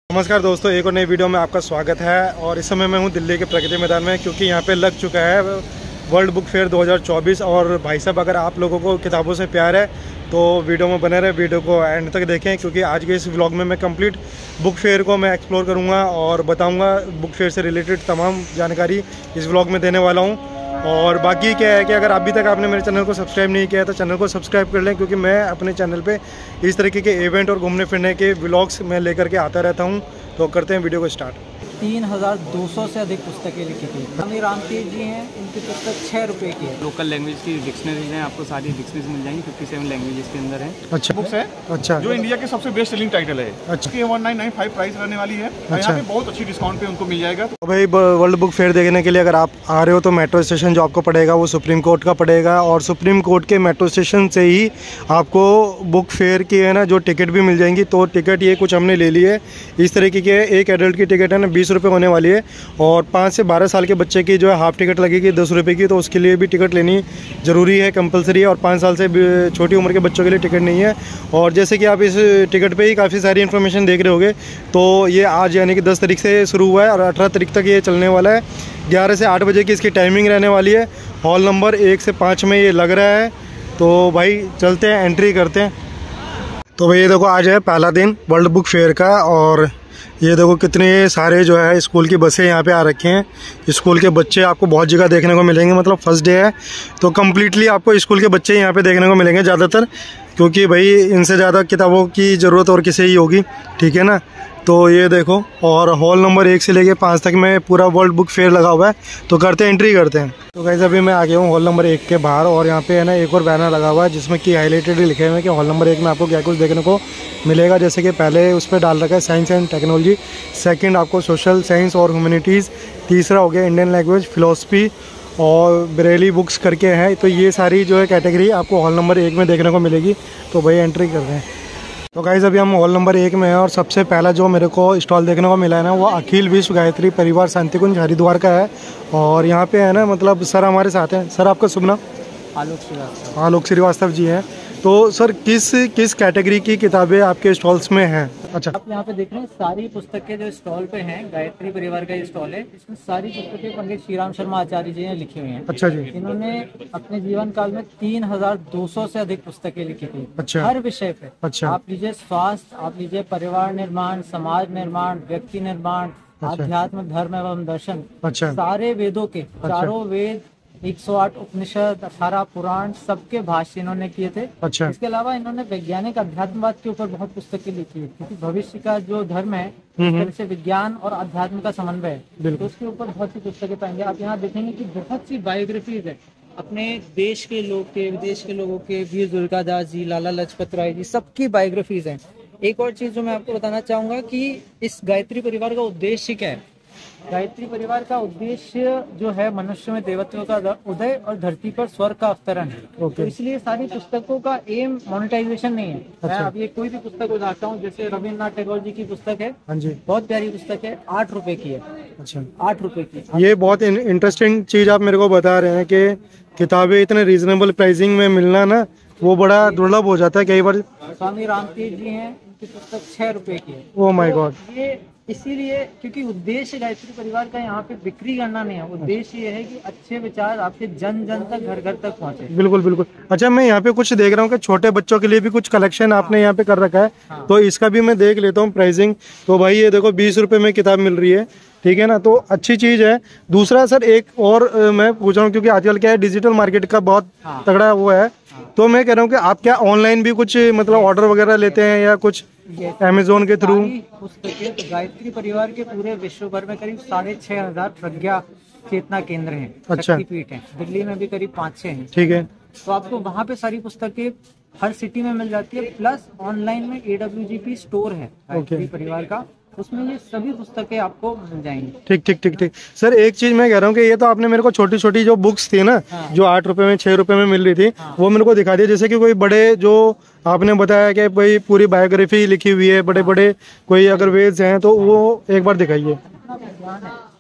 नमस्कार दोस्तों, एक और नई वीडियो में आपका स्वागत है। और इस समय मैं हूं दिल्ली के प्रगति मैदान में, क्योंकि यहां पे लग चुका है वर्ल्ड बुक फेयर 2024। और भाई साहब, अगर आप लोगों को किताबों से प्यार है तो वीडियो में बने रहे, वीडियो को एंड तक देखें, क्योंकि आज के इस व्लॉग में मैं कंप्लीट बुक फेयर को मैं एक्सप्लोर करूँगा और बताऊँगा बुक फेयर से रिलेटेड तमाम जानकारी इस व्लॉग में देने वाला हूँ। और बाकी क्या है कि अगर अभी तक आपने मेरे चैनल को सब्सक्राइब नहीं किया तो चैनल को सब्सक्राइब कर लें, क्योंकि मैं अपने चैनल पे इस तरीके के इवेंट और घूमने फिरने के व्लॉग्स मैं लेकर के आता रहता हूं। तो करते हैं वीडियो को स्टार्ट। 3200 से अधिक पुस्तकें लिखी थी। स्वामी रामतीर्थ जी हैं, इनकी पुस्तक 6 रुपये की है। लोकल लैंग्वेज की डिक्शनरीज हैं, आपको सारी डिक्शनरीज मिल जाएंगी। 57 लैंग्वेजेस के अंदर है। अच्छा बुक्स है। अच्छा, जो इंडिया के सबसे बेस्ट सेलिंग टाइटल है। अच्छा, 1995 प्राइस रहने वाली है। यहाँ पे बहुत अच्छी डिस्काउंट पे उनको मिल जाएगा। तो भाई वर्ल्ड बुक फेयर देखने के लिए अगर आप आ रहे हो तो मेट्रो स्टेशन जो आपको पड़ेगा वो सुप्रीम कोर्ट का पड़ेगा। और सुप्रीम कोर्ट के मेट्रो स्टेशन से ही आपको बुक फेयर की है ना जो टिकट भी मिल जाएंगी। तो टिकट ये कुछ हमने ले ली है इस तरीके के। एक एडल्ट की टिकट है ना 20 रुपये होने वाली है, और 5 से 12 साल के बच्चे की जो है हाफ टिकट लगेगी 10 रुपये की। तो उसके लिए भी टिकट लेनी ज़रूरी है, कंपलसरी है। और 5 साल से छोटी उम्र के बच्चों के लिए टिकट नहीं है। और जैसे कि आप इस टिकट पे ही काफ़ी सारी इन्फॉर्मेशन देख रहे होगे, तो ये आज यानी कि 10 तारीख से शुरू हुआ है और 18 तारीख तक ये चलने वाला है। 11 से 8 बजे की इसकी टाइमिंग रहने वाली है। हॉल नंबर 1 से 5 में ये लग रहा है। तो भाई चलते हैं, एंट्री करते हैं। तो भाई ये देखो, आज है पहला दिन वर्ल्ड बुक फेयर का। और ये देखो कितने सारे जो है स्कूल की बसें यहाँ पे आ रखे हैं। स्कूल के बच्चे आपको बहुत जगह देखने को मिलेंगे, मतलब फर्स्ट डे है तो कम्प्लीटली आपको स्कूल के बच्चे यहाँ पे देखने को मिलेंगे ज़्यादातर, क्योंकि भाई इनसे ज़्यादा किताबों की ज़रूरत और किसी ही होगी, ठीक है ना। तो ये देखो, और हॉल नंबर 1 से लेके 5 तक में पूरा वर्ल्ड बुक फेयर लगा हुआ है। तो करते हैं, एंट्री करते हैं। तो गाइस अभी मैं आ गया हूँ हॉल नंबर 1 के बाहर, और यहाँ पे है ना एक और बैनर लगा हुआ है जिसमें कि हाईलाइटेड लिखे हुए हैं कि हॉल नंबर 1 में आपको क्या कुछ देखने को मिलेगा। जैसे कि पहले उस पर डाल रखा है साइंस एंड टेक्नोलॉजी, सेकंड आपको सोशल साइंस और ह्यूमैनिटीज़, तीसरा हो गया इंडियन लैंग्वेज, फिलोसफी और ब्रेली बुक्स करके हैं। तो ये सारी जो है कैटेगरी आपको हॉल नंबर 1 में देखने को मिलेगी। तो भाई एंट्री कर रहे हैं। तो गाइज़ अभी हम हॉल नंबर 1 में हैं, और सबसे पहला जो मेरे को स्टॉल देखने को मिला है ना वो अखिल विश्व गायत्री परिवार शांति कुंज हरिद्वार का है। और यहाँ पे है ना, मतलब सर हमारे साथ हैं। सर आपका शुभ नाम? आलोक श्रीवास्तव। आलोक श्रीवास्तव जी हैं। तो सर किस कैटेगरी की किताबें आपके स्टॉल्स में हैं? अच्छा, आप यहाँ पे देख रहे हैं सारी पुस्तकें जो स्टॉल पे हैं, गायत्री परिवार का ये स्टॉल है। इसमें सारी पुस्तकें पंडित श्री राम शर्मा आचार्य जी ने लिखी हुई हैं। अच्छा जी। इन्होंने अपने जीवन काल में 3200 से अधिक पुस्तकें लिखी थी। अच्छा। हर विषय पे। अच्छा। आप लीजिए स्वास्थ्य, आप लीजिए परिवार निर्माण, समाज निर्माण, व्यक्ति निर्माण, आध्यात्म, धर्म एवं दर्शन। अच्छा। सारे वेदों के चारों वेद, 108 उपनिषद, 18 पुराण, सबके भाष्य इन्होंने किए थे। अच्छा। इसके अलावा इन्होंने वैज्ञानिक अध्यात्मवाद के ऊपर बहुत पुस्तकें लिखी है, क्योंकि भविष्य का जो धर्म है इस तरह से विज्ञान और अध्यात्म का समन्वय है, तो उसके ऊपर बहुत सी पुस्तकें पाएंगे। आप यहाँ देखेंगे कि बहुत सी बायोग्राफीज है अपने देश के लोग के, विदेश के लोगों के। वीर दुर्गादास जी, लाला लाजपत राय जी, सबकी बायोग्राफीज हैं। एक और चीज जो मैं आपको बताना चाहूंगा कि इस गायत्री परिवार का उद्देश्य क्या है। गायत्री परिवार का उद्देश्य जो है मनुष्य में देवत्व का उदय और धरती पर स्वर्ग का अवतरण है। तो इसलिए सारी पुस्तकों का एम मोनेटाइजेशन नहीं है। मैं अब ये कोई भी पुस्तक उठाता हूँ, जैसे रविन्द्रनाथ टैगोर जी की पुस्तक है। हाँ जी। बहुत प्यारी पुस्तक है, 8 रुपए की है। अच्छा, 8 रुपए की। ये बहुत इंटरेस्टिंग चीज़ आप मेरे को बता रहे हैं कि किताबें इतने रीजनेबल प्राइसिंग में मिलना ना वो बड़ा दुर्लभ हो जाता है कई बार। स्वामी रामतीर्थ जी हैं, उनकी पुस्तक 6 रुपए की है। Oh my God. ये इसीलिए क्योंकि उद्देश्य गायत्री परिवार का यहाँ पे बिक्री करना नहीं है। उद्देश्य ये है कि अच्छे विचार आपके जन जन तक, घर घर तक पहुँचे। बिल्कुल बिल्कुल। अच्छा, मैं यहाँ पे कुछ देख रहा हूँ कि छोटे बच्चों के लिए भी कुछ कलेक्शन आपने यहाँ पे कर रखा है। हाँ। तो इसका भी मैं देख लेता हूँ प्राइसिंग। तो भाई ये देखो 20 रुपये में किताब मिल रही है, ठीक है ना। तो अच्छी चीज़ है। दूसरा सर एक और मैं पूछ रहा हूँ, क्योंकि आजकल क्या है डिजिटल मार्केट का बहुत तगड़ा वो है। तो मैं कह रहा हूँ कि आप क्या ऑनलाइन भी कुछ मतलब ऑर्डर वगैरह लेते हैं या कुछ अमेजोन के थ्रू? पुस्तकें तो गायत्री परिवार के पूरे विश्व भर में करीब 6500 प्रज्ञा चेतना केंद्र हैं। अच्छा। शक्तिपीठ हैं। दिल्ली में भी करीब 5-6 हैं। ठीक है। तो आपको वहाँ पे सारी पुस्तकें हर सिटी में मिल जाती है। प्लस ऑनलाइन में AWGP स्टोर है गायत्री परिवार का, उसमें ये सभी पुस्तकें आपको मिल जाएंगी। ठीक ठीक ठीक ठीक। सर एक चीज मैं कह रहा हूँ कि ये तो आपने मेरे को छोटी छोटी जो बुक्स थी ना, हाँ। जो 8 रुपए में 6 रुपए में मिल रही थी, हाँ। वो मेरे को दिखा दिया। जैसे कि कोई बड़े जो आपने बताया कि भाई पूरी बायोग्राफी लिखी हुई है, बड़े बड़े कोई अगर वेद्स हैं तो वो एक बार दिखाइए।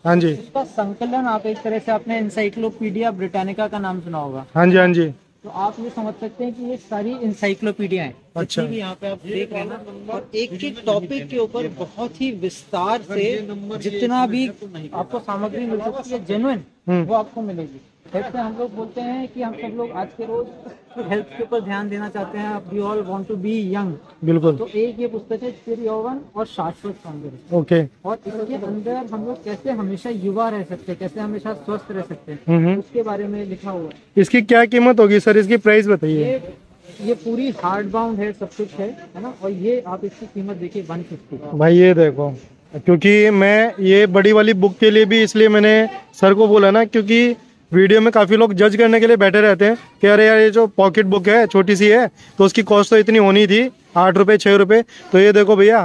हाँ जी। इसका संकलन आप एक तरह से आपने एनसाइक्लोपीडिया ब्रिटानिका का नाम सुना होगा। हाँ जी हाँ जी। तो आप ये समझ सकते हैं कि ये सारी इंसाइक्लोपीडिया है। अच्छा। भी यहाँ पे आप देख रहे हैं ना, और एक एक टॉपिक के ऊपर बहुत ही विस्तार से जितना भी आपको सामग्री मिल सकती है जेन्युइन, वो आपको मिलेगी। जैसे हम लोग बोलते हैं कि हम सब लोग आज के रोज हेल्थ के ऊपर ध्यान देना चाहते हैं, we all want to be young. बिल्कुल। तो एक ये पुस्तक है चिर यौवन और शाश्वत सौंदर्य। ओके। और इसके अंदर हम लोग कैसे हमेशा युवा रह सकते हैं, कैसे हमेशा स्वस्थ रह सकते हैं, उसके बारे में लिखा हुआ है। इसकी क्या कीमत होगी सर, इसकी प्राइस बताइए। ये पूरी हार्ड बाउंड है, सब कुछ है ना। और ये आप इसकी कीमत देखिए 150। भाई ये देखो, क्योंकि मैं ये बड़ी वाली बुक के लिए भी इसलिए मैंने सर को बोला ना, क्योंकि वीडियो में काफ़ी लोग जज करने के लिए बैठे रहते हैं कि अरे यार ये जो पॉकेट बुक है छोटी सी है तो उसकी कॉस्ट तो इतनी होनी थी 8 रुपये 6 रुपये। तो ये देखो भैया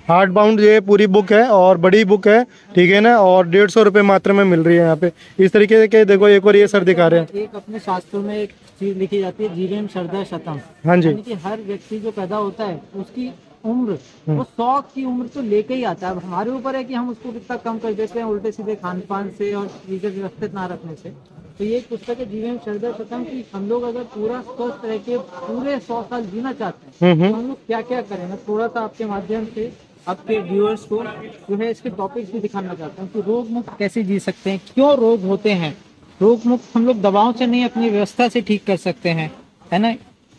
हार्ड बाउंड ये पूरी बुक है और बड़ी बुक है, ठीक है ना, और 150 रुपये मात्र में मिल रही है यहाँ पे। इस तरीके के देखो एक और ये सर दिखा रहे हैं। एक अपने शास्त्रों में एक चीज लिखी जाती है, जीवेम शरदा शतम। हाँ जी। यानी कि हर व्यक्ति जो पैदा होता है उसकी उम्र वो 100 की उम्र तो लेके ही आता है। अब हमारे ऊपर है कि हम उसको कितना कम कर देते हैं उल्टे सीधे खान पान से और चीजें व्यवस्थित ना रखने से। तो ये एक पुस्तक है जीवन शरदा शतम की, हम लोग अगर पूरा स्वस्थ रह के पूरे 100 साल जीना चाहते हैं तो हम लोग क्या क्या करें। मैं थोड़ा सा आपके माध्यम से आपके व्यूअर्स को जो है इसके टॉपिक्स भी दिखाना चाहता हूँ कि रोग मुक्त कैसे जी सकते हैं, क्यों रोग होते हैं। रोग मुक्त हम लोग दवाओं से नहीं अपनी व्यवस्था से ठीक कर सकते हैं, है ना,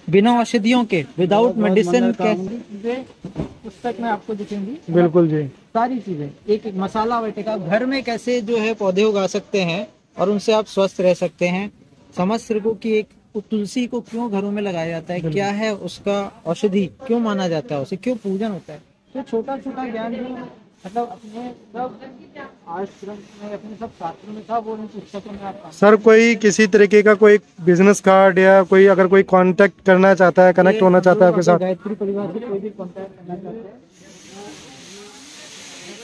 बिना औषधियों के, विदाउट मेडिसिन। कैसी चीजें पुस्तक में आपको दिखेंगी। बिल्कुल जी। सारी चीजें एक एक मसाला वटेका घर में कैसे जो है पौधे उगा सकते हैं और उनसे आप स्वस्थ रह सकते हैं। समस्त रोगों की एक तुलसी को क्यों घरों में लगाया जाता है, क्या है उसका औषधि, क्यों माना जाता है, उसे क्यों पूजन होता है। तो छोटा छोटा ज्ञान जो मतलब अपने सब आश्रम में अपने सब शास्त्रों में था वो इन पुस्तकों में आप। सर कोई किसी तरीके का कोई बिजनेस कार्ड या कोई अगर कोई कांटेक्ट करना चाहता है, कनेक्ट होना चाहता है आपके साथ, गायत्री परिवार से कोई भी कांटेक्ट करना चाहते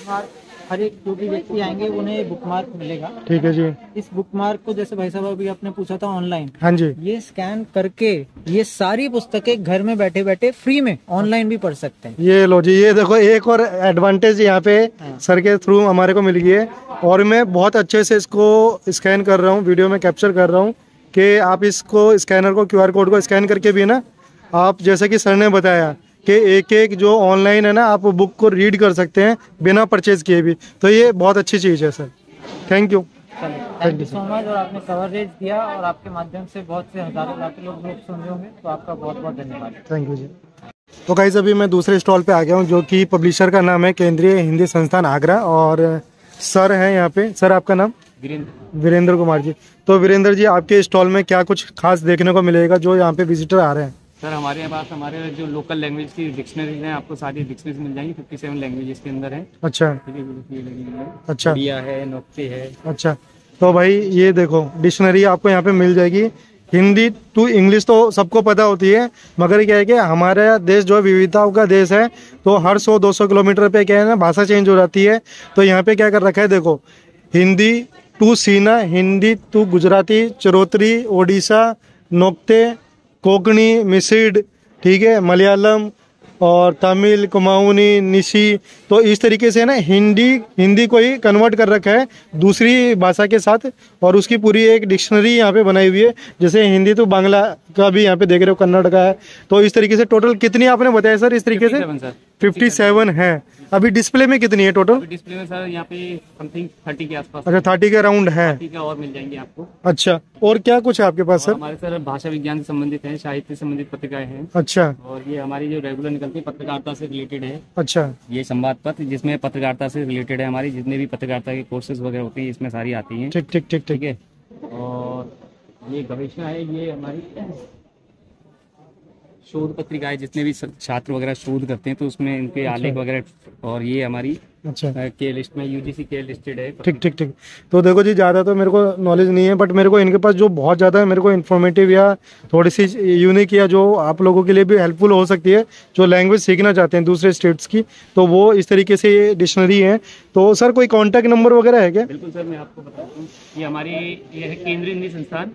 हैं, हर एक जो भी व्यक्ति आएंगे उन्हें बुकमार्क मिलेगा। ठीक है जी। इस बुकमार्क को जैसे भाई साहब अभी आपने पूछा था ऑनलाइन, हाँ जी, ये स्कैन करके ये सारी पुस्तकें घर में बैठे बैठे फ्री में ऑनलाइन भी पढ़ सकते हैं। ये लो जी, ये देखो एक और एडवांटेज यहाँ पे सर के थ्रू हमारे को मिल गई है। और मैं बहुत अच्छे से इसको स्कैन कर रहा हूँ, वीडियो में कैप्चर कर रहा हूँ कि आप इसको स्कैनर को QR कोड को स्कैन करके भी ना आप जैसे कि सर ने बताया कि एक एक जो ऑनलाइन है ना आप बुक को रीड कर सकते हैं बिना परचेज किए भी। तो ये बहुत अच्छी चीज़ है sir. Thank you. Thank you so much. और आपने कवरेज दिया और आपके माध्यम से बहुत से हजारों लाखों लोग सुन रहे होंगे, तो आपका बहुत बहुत धन्यवाद। थैंक यू जी। तो गाइस अभी मैं दूसरे स्टॉल पे आ गया हूँ जो कि पब्लिशर का नाम है केंद्रीय हिंदी संस्थान आगरा, और सर हैं यहाँ पे। सर आपका नाम? वीरेंद्र कुमार जी। तो वीरेंद्र जी आपके स्टॉल में क्या कुछ खास देखने को मिलेगा जो यहाँ पे विजिटर आ रहे हैं? सर हमारे पास हमारे जो लोकल लैंग्वेज की डिक्शनरीज हैं, आपको सारी डिक्शनरीज मिल जाएंगी। 57 लैंग्वेजेस के अंदर है। अच्छा अच्छा उड़िया है, नोक्ते है। अच्छा, तो भाई ये देखो डिक्शनरी आपको यहाँ पे मिल जाएगी। हिंदी टू इंग्लिश तो सबको पता होती है, मगर क्या है कि हमारा देश जो विविधताओं का देश है, तो हर 100-200 किलोमीटर पे क्या है ना भाषा चेंज हो जाती है। तो यहाँ पे क्या कर रखा है देखो, हिंदी टू सीना, हिंदी टू गुजराती, चरोतरी, ओडिशा, नोक्ते, कोंकणी, मिसिड, ठीक है, मलयालम और तमिल, कुमाऊनी, निशी। तो इस तरीके से ना हिंदी को ही कन्वर्ट कर रखा है दूसरी भाषा के साथ, और उसकी पूरी एक डिक्शनरी यहाँ पे बनाई हुई है। जैसे हिंदी तो बांग्ला का भी यहाँ पे देख रहे हो, कन्नड़ का है। तो इस तरीके से टोटल कितनी आपने बताया सर इस तरीके से? 57 है। अभी डिस्प्ले में कितनी है टोटल? डिस्प्ले में सर यहाँ पे समथिंग 30 के आसपास। अच्छा 30 के अराउंड है। 30 के और मिल जाएंगे आपको। अच्छा, और क्या कुछ है आपके पास सर? हमारे सर भाषा विज्ञान से संबंधित है, साहित्य से संबंधित पत्रिकाएं हैं। अच्छा। और ये हमारी जो रेगुलर निकलती है पत्रकारिता से रिलेटेड है। अच्छा। ये संवाद पत्र जिसमें पत्रकारिता से रिलेटेड है, हमारी जितने भी पत्रकारिता के कोर्सेज वगैरह होती है इसमें सारी आती हैं। ठीक ठीक ठीक ठीक है। और ये गवेषणा है, ये हमारी शोध पत्रिकाएं, जितने भी छात्र वगैरह शोध करते हैं तो उसमें इनके आलेख वगैरह। और ये हमारी अच्छा के लिस्ट में UGC के लिस्टेड है। ठीक ठीक ठीक। तो देखो जी, ज़्यादा तो मेरे को नॉलेज नहीं है, बट मेरे को इनके पास जो बहुत ज़्यादा है मेरे को इन्फॉर्मेटिव या थोड़ी सी यूनिक या जो आप लोगों के लिए भी हेल्पफुल हो सकती है जो लैंग्वेज सीखना चाहते हैं दूसरे स्टेट्स की, तो वो इस तरीके से ये डिक्शनरी है। तो सर कोई कॉन्टैक्ट नंबर वगैरह है क्या? बिल्कुल सर, मैं आपको बताता हूँ। ये है केंद्रीय हिंदी संस्थान,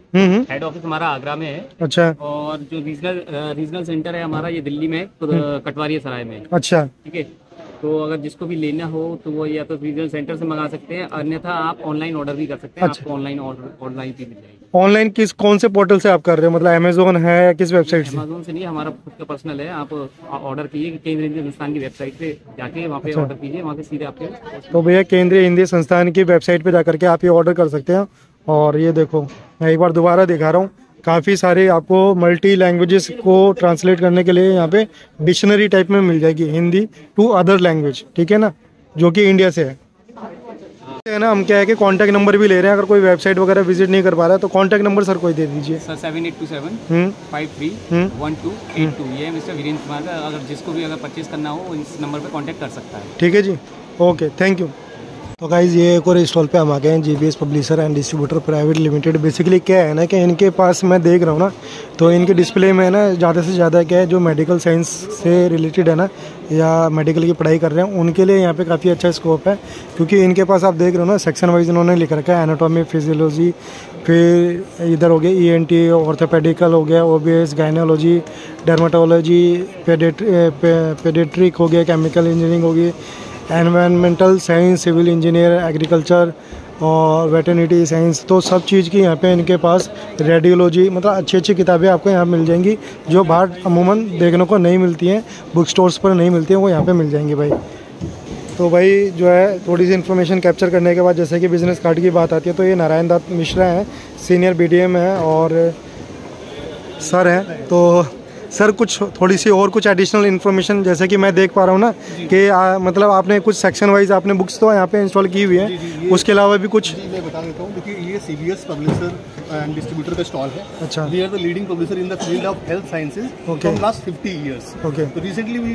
हेड ऑफिस हमारा आगरा में है। अच्छा। और जो रीजनल सेंटर है हमारा ये दिल्ली में, कटवारिया सराय में। अच्छा। ठीक है। तो अगर जिसको भी लेना हो तो वो या तो रीजनल सेंटर से मंगा सकते हैं, अन्यथा आप ऑनलाइन ऑर्डर भी कर सकते हैं। अच्छा। आपको ऑनलाइन भी मिल जाएगी। ऑनलाइन कौन से पोर्टल से आप कर रहे हो, मतलब अमेजोन है या किस वेबसाइट से? अमेजोन से नहीं, हमारा खुद का पर्सनल है। आप ऑर्डर कीजिए केंद्रीय हिंदी संस्थान की वेबसाइट पे जाके, वहाँ पे अच्छा। ऑर्डर कीजिए, वहाँ से सीधे आपके। तो भैया केंद्रीय हिंदी संस्थान की वेबसाइट पे जाकर के आप ये ऑर्डर कर सकते हैं। और ये देखो, मैं एक बार दोबारा दिखा रहा हूँ, काफ़ी सारे आपको मल्टी लैंग्वेजेस को ट्रांसलेट करने के लिए यहाँ पे डिक्शनरी टाइप में मिल जाएगी, हिंदी टू अदर लैंग्वेज, ठीक है ना, जो कि इंडिया से है ना। हम क्या है कि कांटेक्ट नंबर भी ले रहे हैं, अगर कोई वेबसाइट वगैरह विजिट नहीं कर पा रहा है तो कांटेक्ट नंबर सर कोई दे दीजिए। सर 7827531282, ये मिस्टर वीरेंद्र कुमार का। अगर जिसको भी अगर परचेज करना हो इस नंबर पे कांटेक्ट कर सकता है। ठीक है जी, ओके, थैंक यू। तो गाइज़ ये एक और स्टॉल पे हम आ गए हैं, GBS publisher and distributor private limited. Basically क्या है ना कि इनके पास मैं देख रहा हूँ ना, तो इनके डिस्प्ले में ना ज़्यादा से ज़्यादा क्या है जो मेडिकल साइंस से रिलेटेड है ना, या मेडिकल की पढ़ाई कर रहे हैं उनके लिए यहाँ पे काफ़ी अच्छा स्कोप है। क्योंकि इनके पास आप देख रहे हो ना, सेक्शन वाइज इन्होंने लिख रखा है, एनाटॉमी, फिजियोलॉजी, फिर इधर हो गया ENT, ऑर्थोपेडिकल हो गया, OBS, गायनोलॉजी, डर्माटोलॉजी, पेडियाट्रिक हो गया, केमिकल इंजीनियरिंग हो गई, environmental science, civil engineer, agriculture और वेटरनिटी साइंस। तो सब चीज़ की यहाँ पे इनके पास रेडियोलॉजी, मतलब अच्छी अच्छी किताबें आपको यहाँ मिल जाएंगी, जो बाहर अमूमन देखने को नहीं मिलती हैं, बुक स्टोर्स पर नहीं मिलती हैं, वो यहाँ पे मिल जाएंगी भाई। तो भाई जो है थोड़ी सी इन्फॉर्मेशन कैप्चर करने के बाद जैसे कि बिज़नेस कार्ड की बात आती है, तो ये नारायण दत्त मिश्रा हैं, सीनियर BDM है और सर हैं। तो सर कुछ थोड़ी सी और कुछ एडिशनल इन्फॉर्मेशन, जैसे कि मैं देख पा रहा हूँ ना कि मतलब आपने कुछ सेक्शन वाइज आपने बुक्स तो यहाँ पे इंस्टॉल की हुई है, उसके अलावा भी कुछ? जी मैं बता देता हूँ। देखिए ये CBS पब्लिशर एंड डिस्ट्रीब्यूटर का स्टॉल है। अच्छा। We are the leading publisher in the field of health sciences from last 50 years। Okay. तो recently we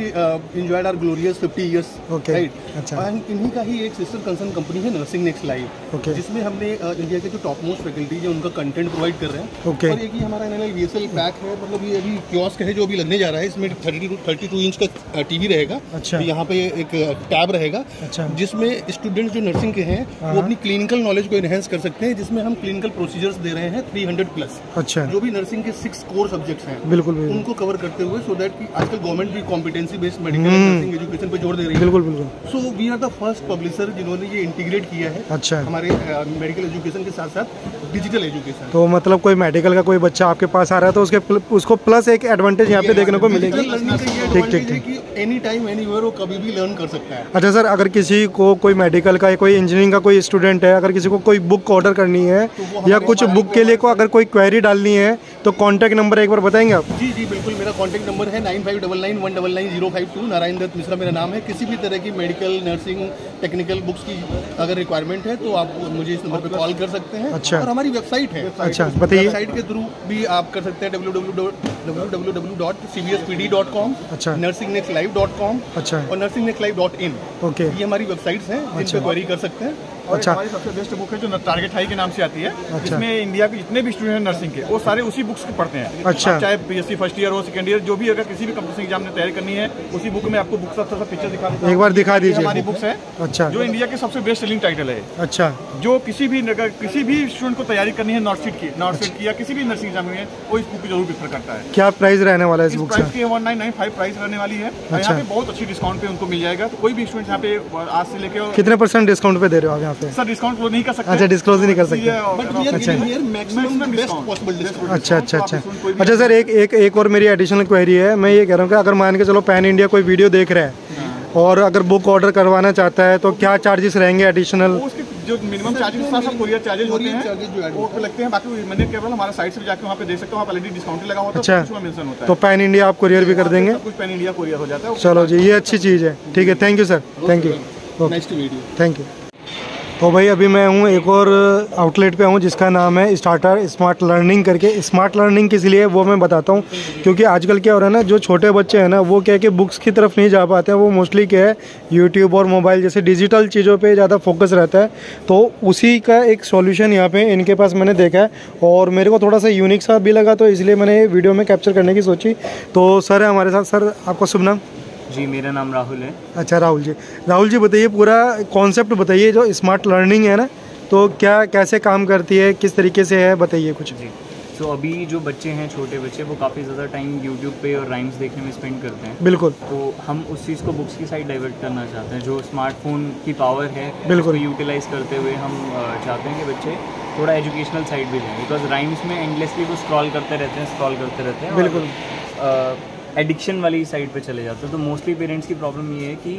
enjoyed our glorious 50 years। Okay. Right. अच्छा। एंड इन्हीं का ही एक सिस्टर कंसर्न कंपनी है नर्सिंग नेक्स्ट लाइव, जिसमें हमने इंडिया के जो टॉप मोस्ट फैकल्टी है उनका कंटेंट प्रोवाइड कर रहे हैं। ओके। और एक ही हमारा NLVSL पैक है, मतलब ये अभी कियोस्क है जो अभी लगने जा रहा है। इसमें 32 इंच का TV रहेगा। अच्छा। तो यहाँ पे एक टैब रहेगा। अच्छा। जिसमें स्टूडेंट जो नर्सिंग के हैं वो अपनी क्लिनिकल नॉलेज को एनहेंस कर सकते हैं, जिसमें हम क्लिनिकल प्रोसीजर्स दे रहे हैं 300+। अच्छा। जो भी नर्सिंग के 6 कोर सब्जेक्ट्स हैं बिल्कुल बिल्कुल, उनको कवर करते हुए, सो दैट कि आजकल गवर्नमेंट भी competency based medical nursing education पे जोर दे रही है। बिल्कुल बिल्कुल। So we are the first publisher जिन्होंने ये इंटीग्रेट किया है। अच्छा। हमारे मेडिकल एजुकेशन के साथ साथ डिजिटल एजुकेशन। तो मतलब कोई मेडिकल का कोई बच्चा आपके पास आ रहा है तो उसको प्लस एक एडवांटेज यहाँ पे देखने को मिलेगी। ठीक ठीक ठीक। एनी टाइम एनीवेयर वो कभी भी लर्न कर सकता है। अच्छा सर, अगर किसी को कोई मेडिकल का या कोई इंजीनियरिंग का कोई स्टूडेंट है, अगर किसी को कोई बुक ऑर्डर करनी है या कुछ बुक के लिए को अगर कोई क्वेरी डालनी है तो कॉन्टैक्ट नंबर एक बार बताएंगे आप? जी जी बिल्कुल, मेरा कॉन्टैक्ट नंबर है 9599199052। नारायण दत्त मिश्रा मेरा नाम है। किसी भी तरह की मेडिकल, नर्सिंग, टेक्निकल बुक्स की अगर रिक्वायरमेंट है तो आप मुझे इस नंबर पे कॉल कर सकते हैं। अच्छा। और हमारी वेबसाइट है। अच्छा, बताइए। वेबसाइट के थ्रू भी आप कर सकते हैं www.cbspd.com, अच्छा, nursingNextLive.com अच्छा, और nursingNextLive.in। ओके। ये हमारी वेबसाइट्स हैं जिन पे क्वेरी कर सकते हैं। और अच्छा। हमारी सबसे बेस्ट बुक है जो टारगेट हाई के नाम से आती है, अच्छा। जिसमें इंडिया के जितने भी स्टूडेंट हैं नर्सिंग के वो सारे उसी बुक्स को पढ़ते हैं। अच्छा। आप चाहे BSc फर्स्ट ईयर हो, सेकंड ईयर, जो भी अगर किसी भी कंपटीशन एग्जाम में तैयारी करनी है, उसी बुक में आपको बुक्स का पिक्चर दिखा देता हूं। एक बार दिखा दीजिए। हमारी बुक्स है। अच्छा। जो इंडिया के सबसे बेस्ट सेलिंग टाइटल है। अच्छा। जो किसी भी स्टूडेंट को तैयारी करनी है नॉर्थ सीट की या किसी भी नर्सिंग एग्जाम में, वो इस बुक को जरूर प्रेफर करता है। क्या प्राइस रहने वाला है इस बुक का? प्राइस की 1995 प्राइस रहने वाली है। अच्छा। यहाँ पे बहुत अच्छी डिस्काउंट पे उनको मिल जाएगा। तो कोई भी स्टूडेंट यहाँ पे आज से लेके कितने % डिस्काउंट पे दे रहे हो आप यहाँ पे? सर डिस्काउंट वो नहीं कर सकते। अच्छा, डिस्क्लोज नहीं कर सकते। अच्छा। अच्छा अच्छा अच्छा। अच्छा सर, एक और मेरी एडिशनल क्वेरी है। मैं ये कह रहा हूँ कि अगर मान के चलो पैन इंडिया कोई वीडियो देख रहा है और अगर बुक ऑर्डर करवाना चाहता है तो क्या चार्जेस रहेंगे एडिशनल? जो मिनिमम चार्जेस कोरियर चार्जेस होते हैं वो लगते हैं। बाकी मैंने केवल हमारा साइट से जाकर वहाँ पे देख सकते हो, ऑलरेडी डिस्काउंट लगा होता है। अच्छा, उसमें मेंशन होता है। तो पैन इंडिया आप कोरियर भी कर देंगे? कुछ पैन इंडिया कोरियर हो जाता है। चलो जी, ये अच्छी चीज़ है। ठीक है, thank you sir, thank you, next video, thank you. तो भाई अभी मैं हूँ एक और आउटलेट पे हूँ जिसका नाम है स्टार्टर स्मार्ट लर्निंग करके। स्मार्ट लर्निंग किस लिए वो मैं बताता हूँ, क्योंकि आजकल क्या हो रहा है ना, जो छोटे बच्चे हैं ना वो क्या है कि बुक्स की तरफ नहीं जा पाते हैं, वो मोस्टली क्या है यूट्यूब और मोबाइल जैसे डिजिटल चीज़ों पे ज़्यादा फोकस रहता है। तो उसी का एक सॉल्यूशन यहाँ पे इनके पास मैंने देखा है और मेरे को थोड़ा सा यूनिक सा भी लगा, तो इसलिए मैंने वीडियो में कैप्चर करने की सोची। तो सर है हमारे साथ। सर आपका शुभ नाम? जी मेरा नाम राहुल है। अच्छा राहुल जी, राहुल जी बताइए पूरा कॉन्सेप्ट बताइए। जो स्मार्ट लर्निंग है ना, तो क्या कैसे काम करती है, किस तरीके से है, बताइए कुछ। जी, सो अभी जो बच्चे हैं, छोटे बच्चे, वो काफ़ी ज़्यादा टाइम यूट्यूब पे और राइम्स देखने में स्पेंड करते हैं। बिल्कुल। तो हम उस चीज़ को बुक्स की साइड डाइवर्ट करना चाहते हैं। जो स्मार्टफोन की पावर है, बिल्कुल, उसको यूटिलाइज़ करते हुए हम चाहते हैं कि बच्चे थोड़ा एजुकेशनल साइड भी जाएँ, बिकॉज राइम्स में एंडलेसली वो स्क्रॉल करते रहते हैं। बिल्कुल। एडिक्शन वाली साइड पे चले जाते हैं। तो मोस्टली पेरेंट्स की प्रॉब्लम ये है कि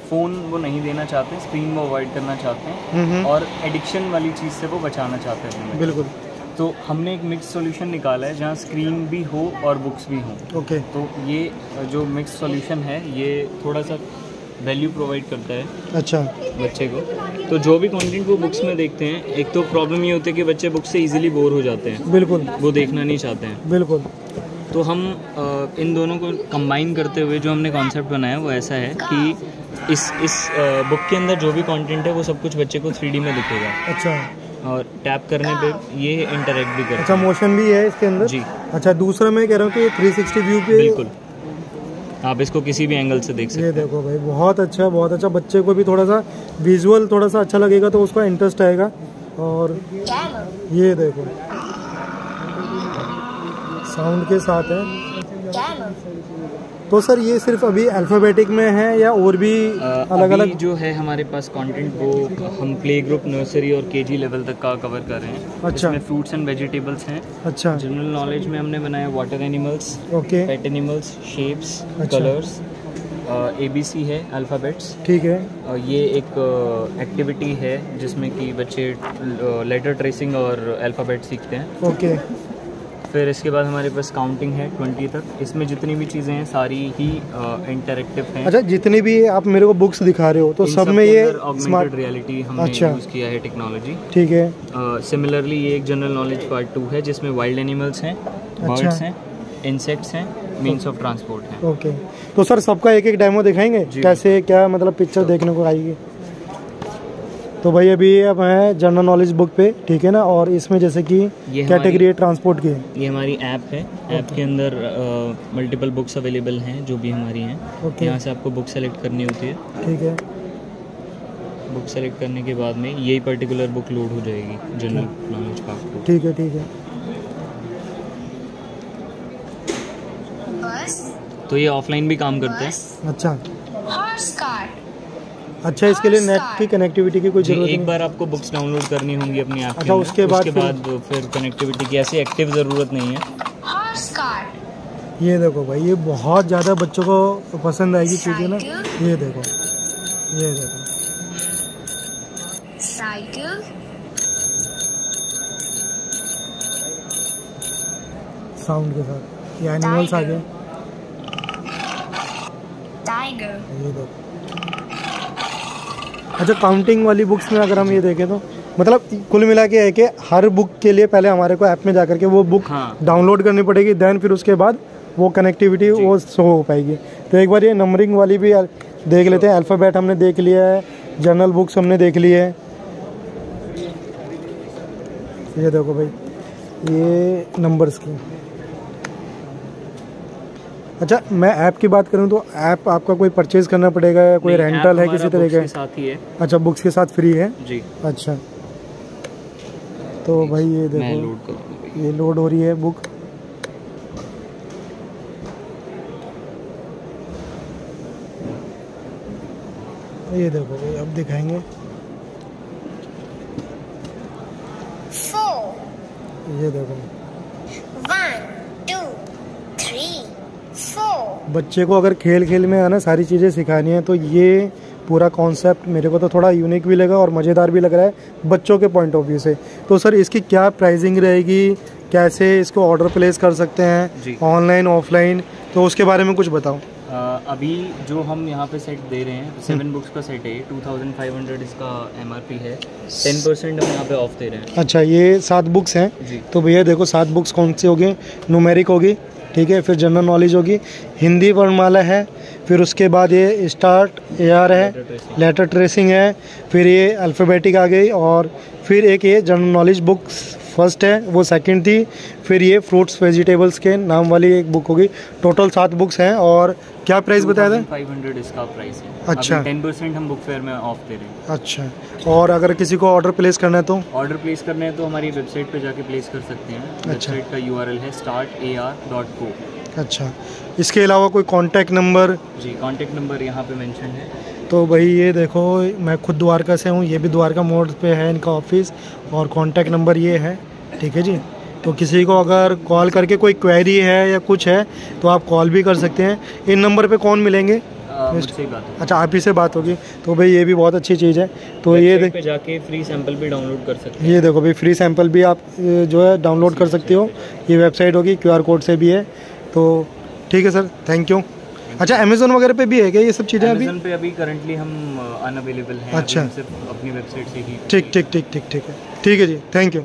फ़ोन वो नहीं देना चाहते, स्क्रीन वो अवॉइड करना चाहते हैं और एडिक्शन वाली चीज़ से वो बचाना चाहते हैं। बिल्कुल। तो हमने एक मिक्स सॉल्यूशन निकाला है जहाँ स्क्रीन भी हो और बुक्स भी हों। ओके। तो ये जो मिक्स सॉल्यूशन है ये थोड़ा सा वैल्यू प्रोवाइड करता है अच्छा बच्चे को। तो जो भी कंटेंट वो बुक्स में देखते हैं, एक तो प्रॉब्लम ये होती है कि बच्चे बुक्स से इजीली बोर हो जाते हैं। बिल्कुल। वो देखना नहीं चाहते हैं। बिल्कुल। तो हम इन दोनों को कंबाइन करते हुए जो हमने कॉन्सेप्ट बनाया वो ऐसा है कि इस बुक के अंदर जो भी कंटेंट है वो सब कुछ बच्चे को 3D में दिखेगा। अच्छा। और टैप करने पे ये इंटरेक्ट भी करता है। अच्छा, मोशन भी है इसके अंदर? जी। अच्छा, दूसरा मैं कह रहा हूँ कि 360 व्यू पे बिल्कुल, आप इसको किसी भी एंगल से देख सकते हैं। ये देखो भाई, बहुत अच्छा, बहुत अच्छा। बच्चे को भी थोड़ा सा विजुअल थोड़ा सा अच्छा लगेगा तो उसका इंटरेस्ट आएगा। और ये देखो साउंड के साथ है। तो सर ये सिर्फ अभी अल्फ़ाबेटिक में है या और भी अलग अलग जो है हमारे पास कंटेंट वो हम प्ले ग्रुप, नर्सरी और केजी लेवल तक का कवर कर रहे हैं। अच्छा। इसमें फ्रूट्स एंड वेजिटेबल्स हैं। अच्छा। जनरल नॉलेज में हमने बनाया water animals, okay, pet animals, shapes, अच्छा। कलर्स, ABC है, अल्फ़ाबेट्स। ठीक है। ये एक एक्टिविटी है जिसमें कि बच्चे लेटर ट्रेसिंग और अल्फ़ाबेट सीखते हैं। ओके। फिर इसके बाद हमारे पास काउंटिंग है 20 तक। इसमें जितनी भी चीज़ें हैं सारी ही इंटरेक्टिव हैं। अच्छा, जितनी भी आप मेरे को बुक्स दिखा रहे हो तो सब में ये ऑगमेंटेड रियलिटी हमने अच्छा यूज़ किया है, टेक्नोलॉजी। ठीक है। सिमिलरली ये एक जनरल नॉलेज पार्ट 2 है जिसमें वाइल्ड एनिमल्स हैं, बर्ड्स हैं, इंसेक्ट्स हैं, मीन्स ऑफ ट्रांसपोर्ट हैं। ओके। तो सर सबका एक एक डेमो दिखाएंगे कैसे क्या मतलब पिक्चर देखने को आएगी। तो भाई अभी अब है जनरल नॉलेज बुक पे, ठीक है ना। और इसमें जैसे कि कैटेगरी है ट्रांसपोर्ट की। ये हमारी ऐप है। ऐप के अंदर मल्टीपल बुक्स अवेलेबल हैं जो भी हमारी हैं। ओके। यहाँ से आपको बुक सेलेक्ट करनी होती है। ठीक है। बुक सेलेक्ट करने के बाद में यही पर्टिकुलर बुक लोड हो जाएगी, जनरल नॉलेज पार्ट 2। ठीक है। ठीक है। तो ये ऑफलाइन भी काम करते हैं। अच्छा। अच्छा, इसके लिए नेट की कनेक्टिविटी की कोई जरूरत नहीं? एक बार आपको बुक्स डाउनलोड करनी होंगी अपनी ऐप अच्छा, उसके बाद फिर कनेक्टिविटी की ऐसी एक्टिव ज़रूरत नहीं है। ये देखो भाई, ये बहुत ज़्यादा बच्चों को पसंद आएगी चीज़ें ना। ये देखो, ये देखो साउंड के साथ ये एनिमल्स आ गए। ये देखो। अच्छा, काउंटिंग वाली बुक्स में अगर हम ये देखें तो मतलब कुल मिला के है कि हर बुक के लिए पहले हमारे को ऐप में जाकर के वो बुक डाउनलोड करनी पड़ेगी, देन फिर उसके बाद वो कनेक्टिविटी वो शो हो पाएगी। तो एक बार ये नंबरिंग वाली भी देख लेते हैं। अल्फ़ाबेट हमने देख लिया है, जनरल बुक्स हमने देख ली है। ये देखो भाई, ये नंबर्स की। अच्छा, मैं ऐप की बात करूं तो ऐप आपका कोई परचेज करना पड़ेगा या कोई रेंटल है किसी तरह का? साथ ही है। अच्छा, बुक्स के साथ फ्री है जी। अच्छा, तो भाई ये देखो मैं लोड कर ये लोड हो रही है बुक। ये देखो भाई, अब दिखाएंगे। ये देखो 1 2 3 4। बच्चे को अगर खेल खेल में आना सारी चीज़ें सिखानी है तो ये पूरा कॉन्सेप्ट मेरे को तो थोड़ा यूनिक भी लगा और मज़ेदार भी लग रहा है बच्चों के पॉइंट ऑफ व्यू से। तो सर इसकी क्या प्राइसिंग रहेगी, कैसे इसको ऑर्डर प्लेस कर सकते हैं, ऑनलाइन ऑफलाइन, तो उसके बारे में कुछ बताओ। अभी जो हम यहाँ पे सेट दे रहे हैं 7 बुक्स का सेट है, 2500 इसका MRP है। 10% हम यहाँ पे ऑफ दे रहे हैं। अच्छा, ये 7 बुक्स हैं जी। तो भैया देखो 7 बुक्स कौन सी होगी? न्यूमेरिक होगी, ठीक है, फिर जनरल नॉलेज होगी, हिंदी वर्णमाला है, फिर उसके बाद ये स्टार्ट AR है, लेटर ट्रेसिंग है, फिर ये अल्फ़ाबेटिक आ गई, और फिर एक ये जनरल नॉलेज बुक्स फर्स्ट है, वो सेकंड थी, फिर ये फ्रूट्स वेजिटेबल्स के नाम वाली एक बुक होगी। टोटल 7 बुक्स हैं और क्या प्राइस बताया था? 500 इसका प्राइस है। अच्छा। 10% हम बुक फेयर में ऑफ दे रहे हैं। अच्छा, और अगर किसी को ऑर्डर प्लेस करना है तो? ऑर्डर प्लेस करना है तो हमारी वेबसाइट पे जाके प्लेस कर सकते हैं। अच्छा। वेबसाइट का URL है startar.co। अच्छा, इसके अलावा कोई कांटेक्ट नंबर? जी, कांटेक्ट नंबर यहाँ पे मेंशन है। तो भाई ये देखो, मैं खुद द्वारका से हूँ, ये भी द्वारका मोड़ पे है इनका ऑफिस, और कांटेक्ट नंबर ये है, ठीक है जी। तो किसी को अगर कॉल करके कोई क्वेरी है या कुछ है तो आप कॉल भी कर सकते हैं। इन नंबर पे कौन मिलेंगे? मुझसे ही बात है। अच्छा, आप ही से बात होगी। तो भाई ये भी बहुत अच्छी चीज़ है। तो ये पे जाके फ्री सैंपल भी डाउनलोड कर सकते हैं। ये देखो भाई, फ्री सैंपल भी आप जो है डाउनलोड कर सकते हो। ये वेबसाइट होगी, QR कोड से भी है। तो ठीक है सर, थैंक यू। अच्छा, अमेज़न वगैरह पे भी है क्या ये सब चीज़ें? अभी अमेज़न पे अभी करंटली हम अनअवेलेबल हैं। अच्छा। अभी सिर्फ अपनी वेबसाइट से ही। ठीक ठीक ठीक ठीक ठीक है, ठीक है जी, थैंक यू।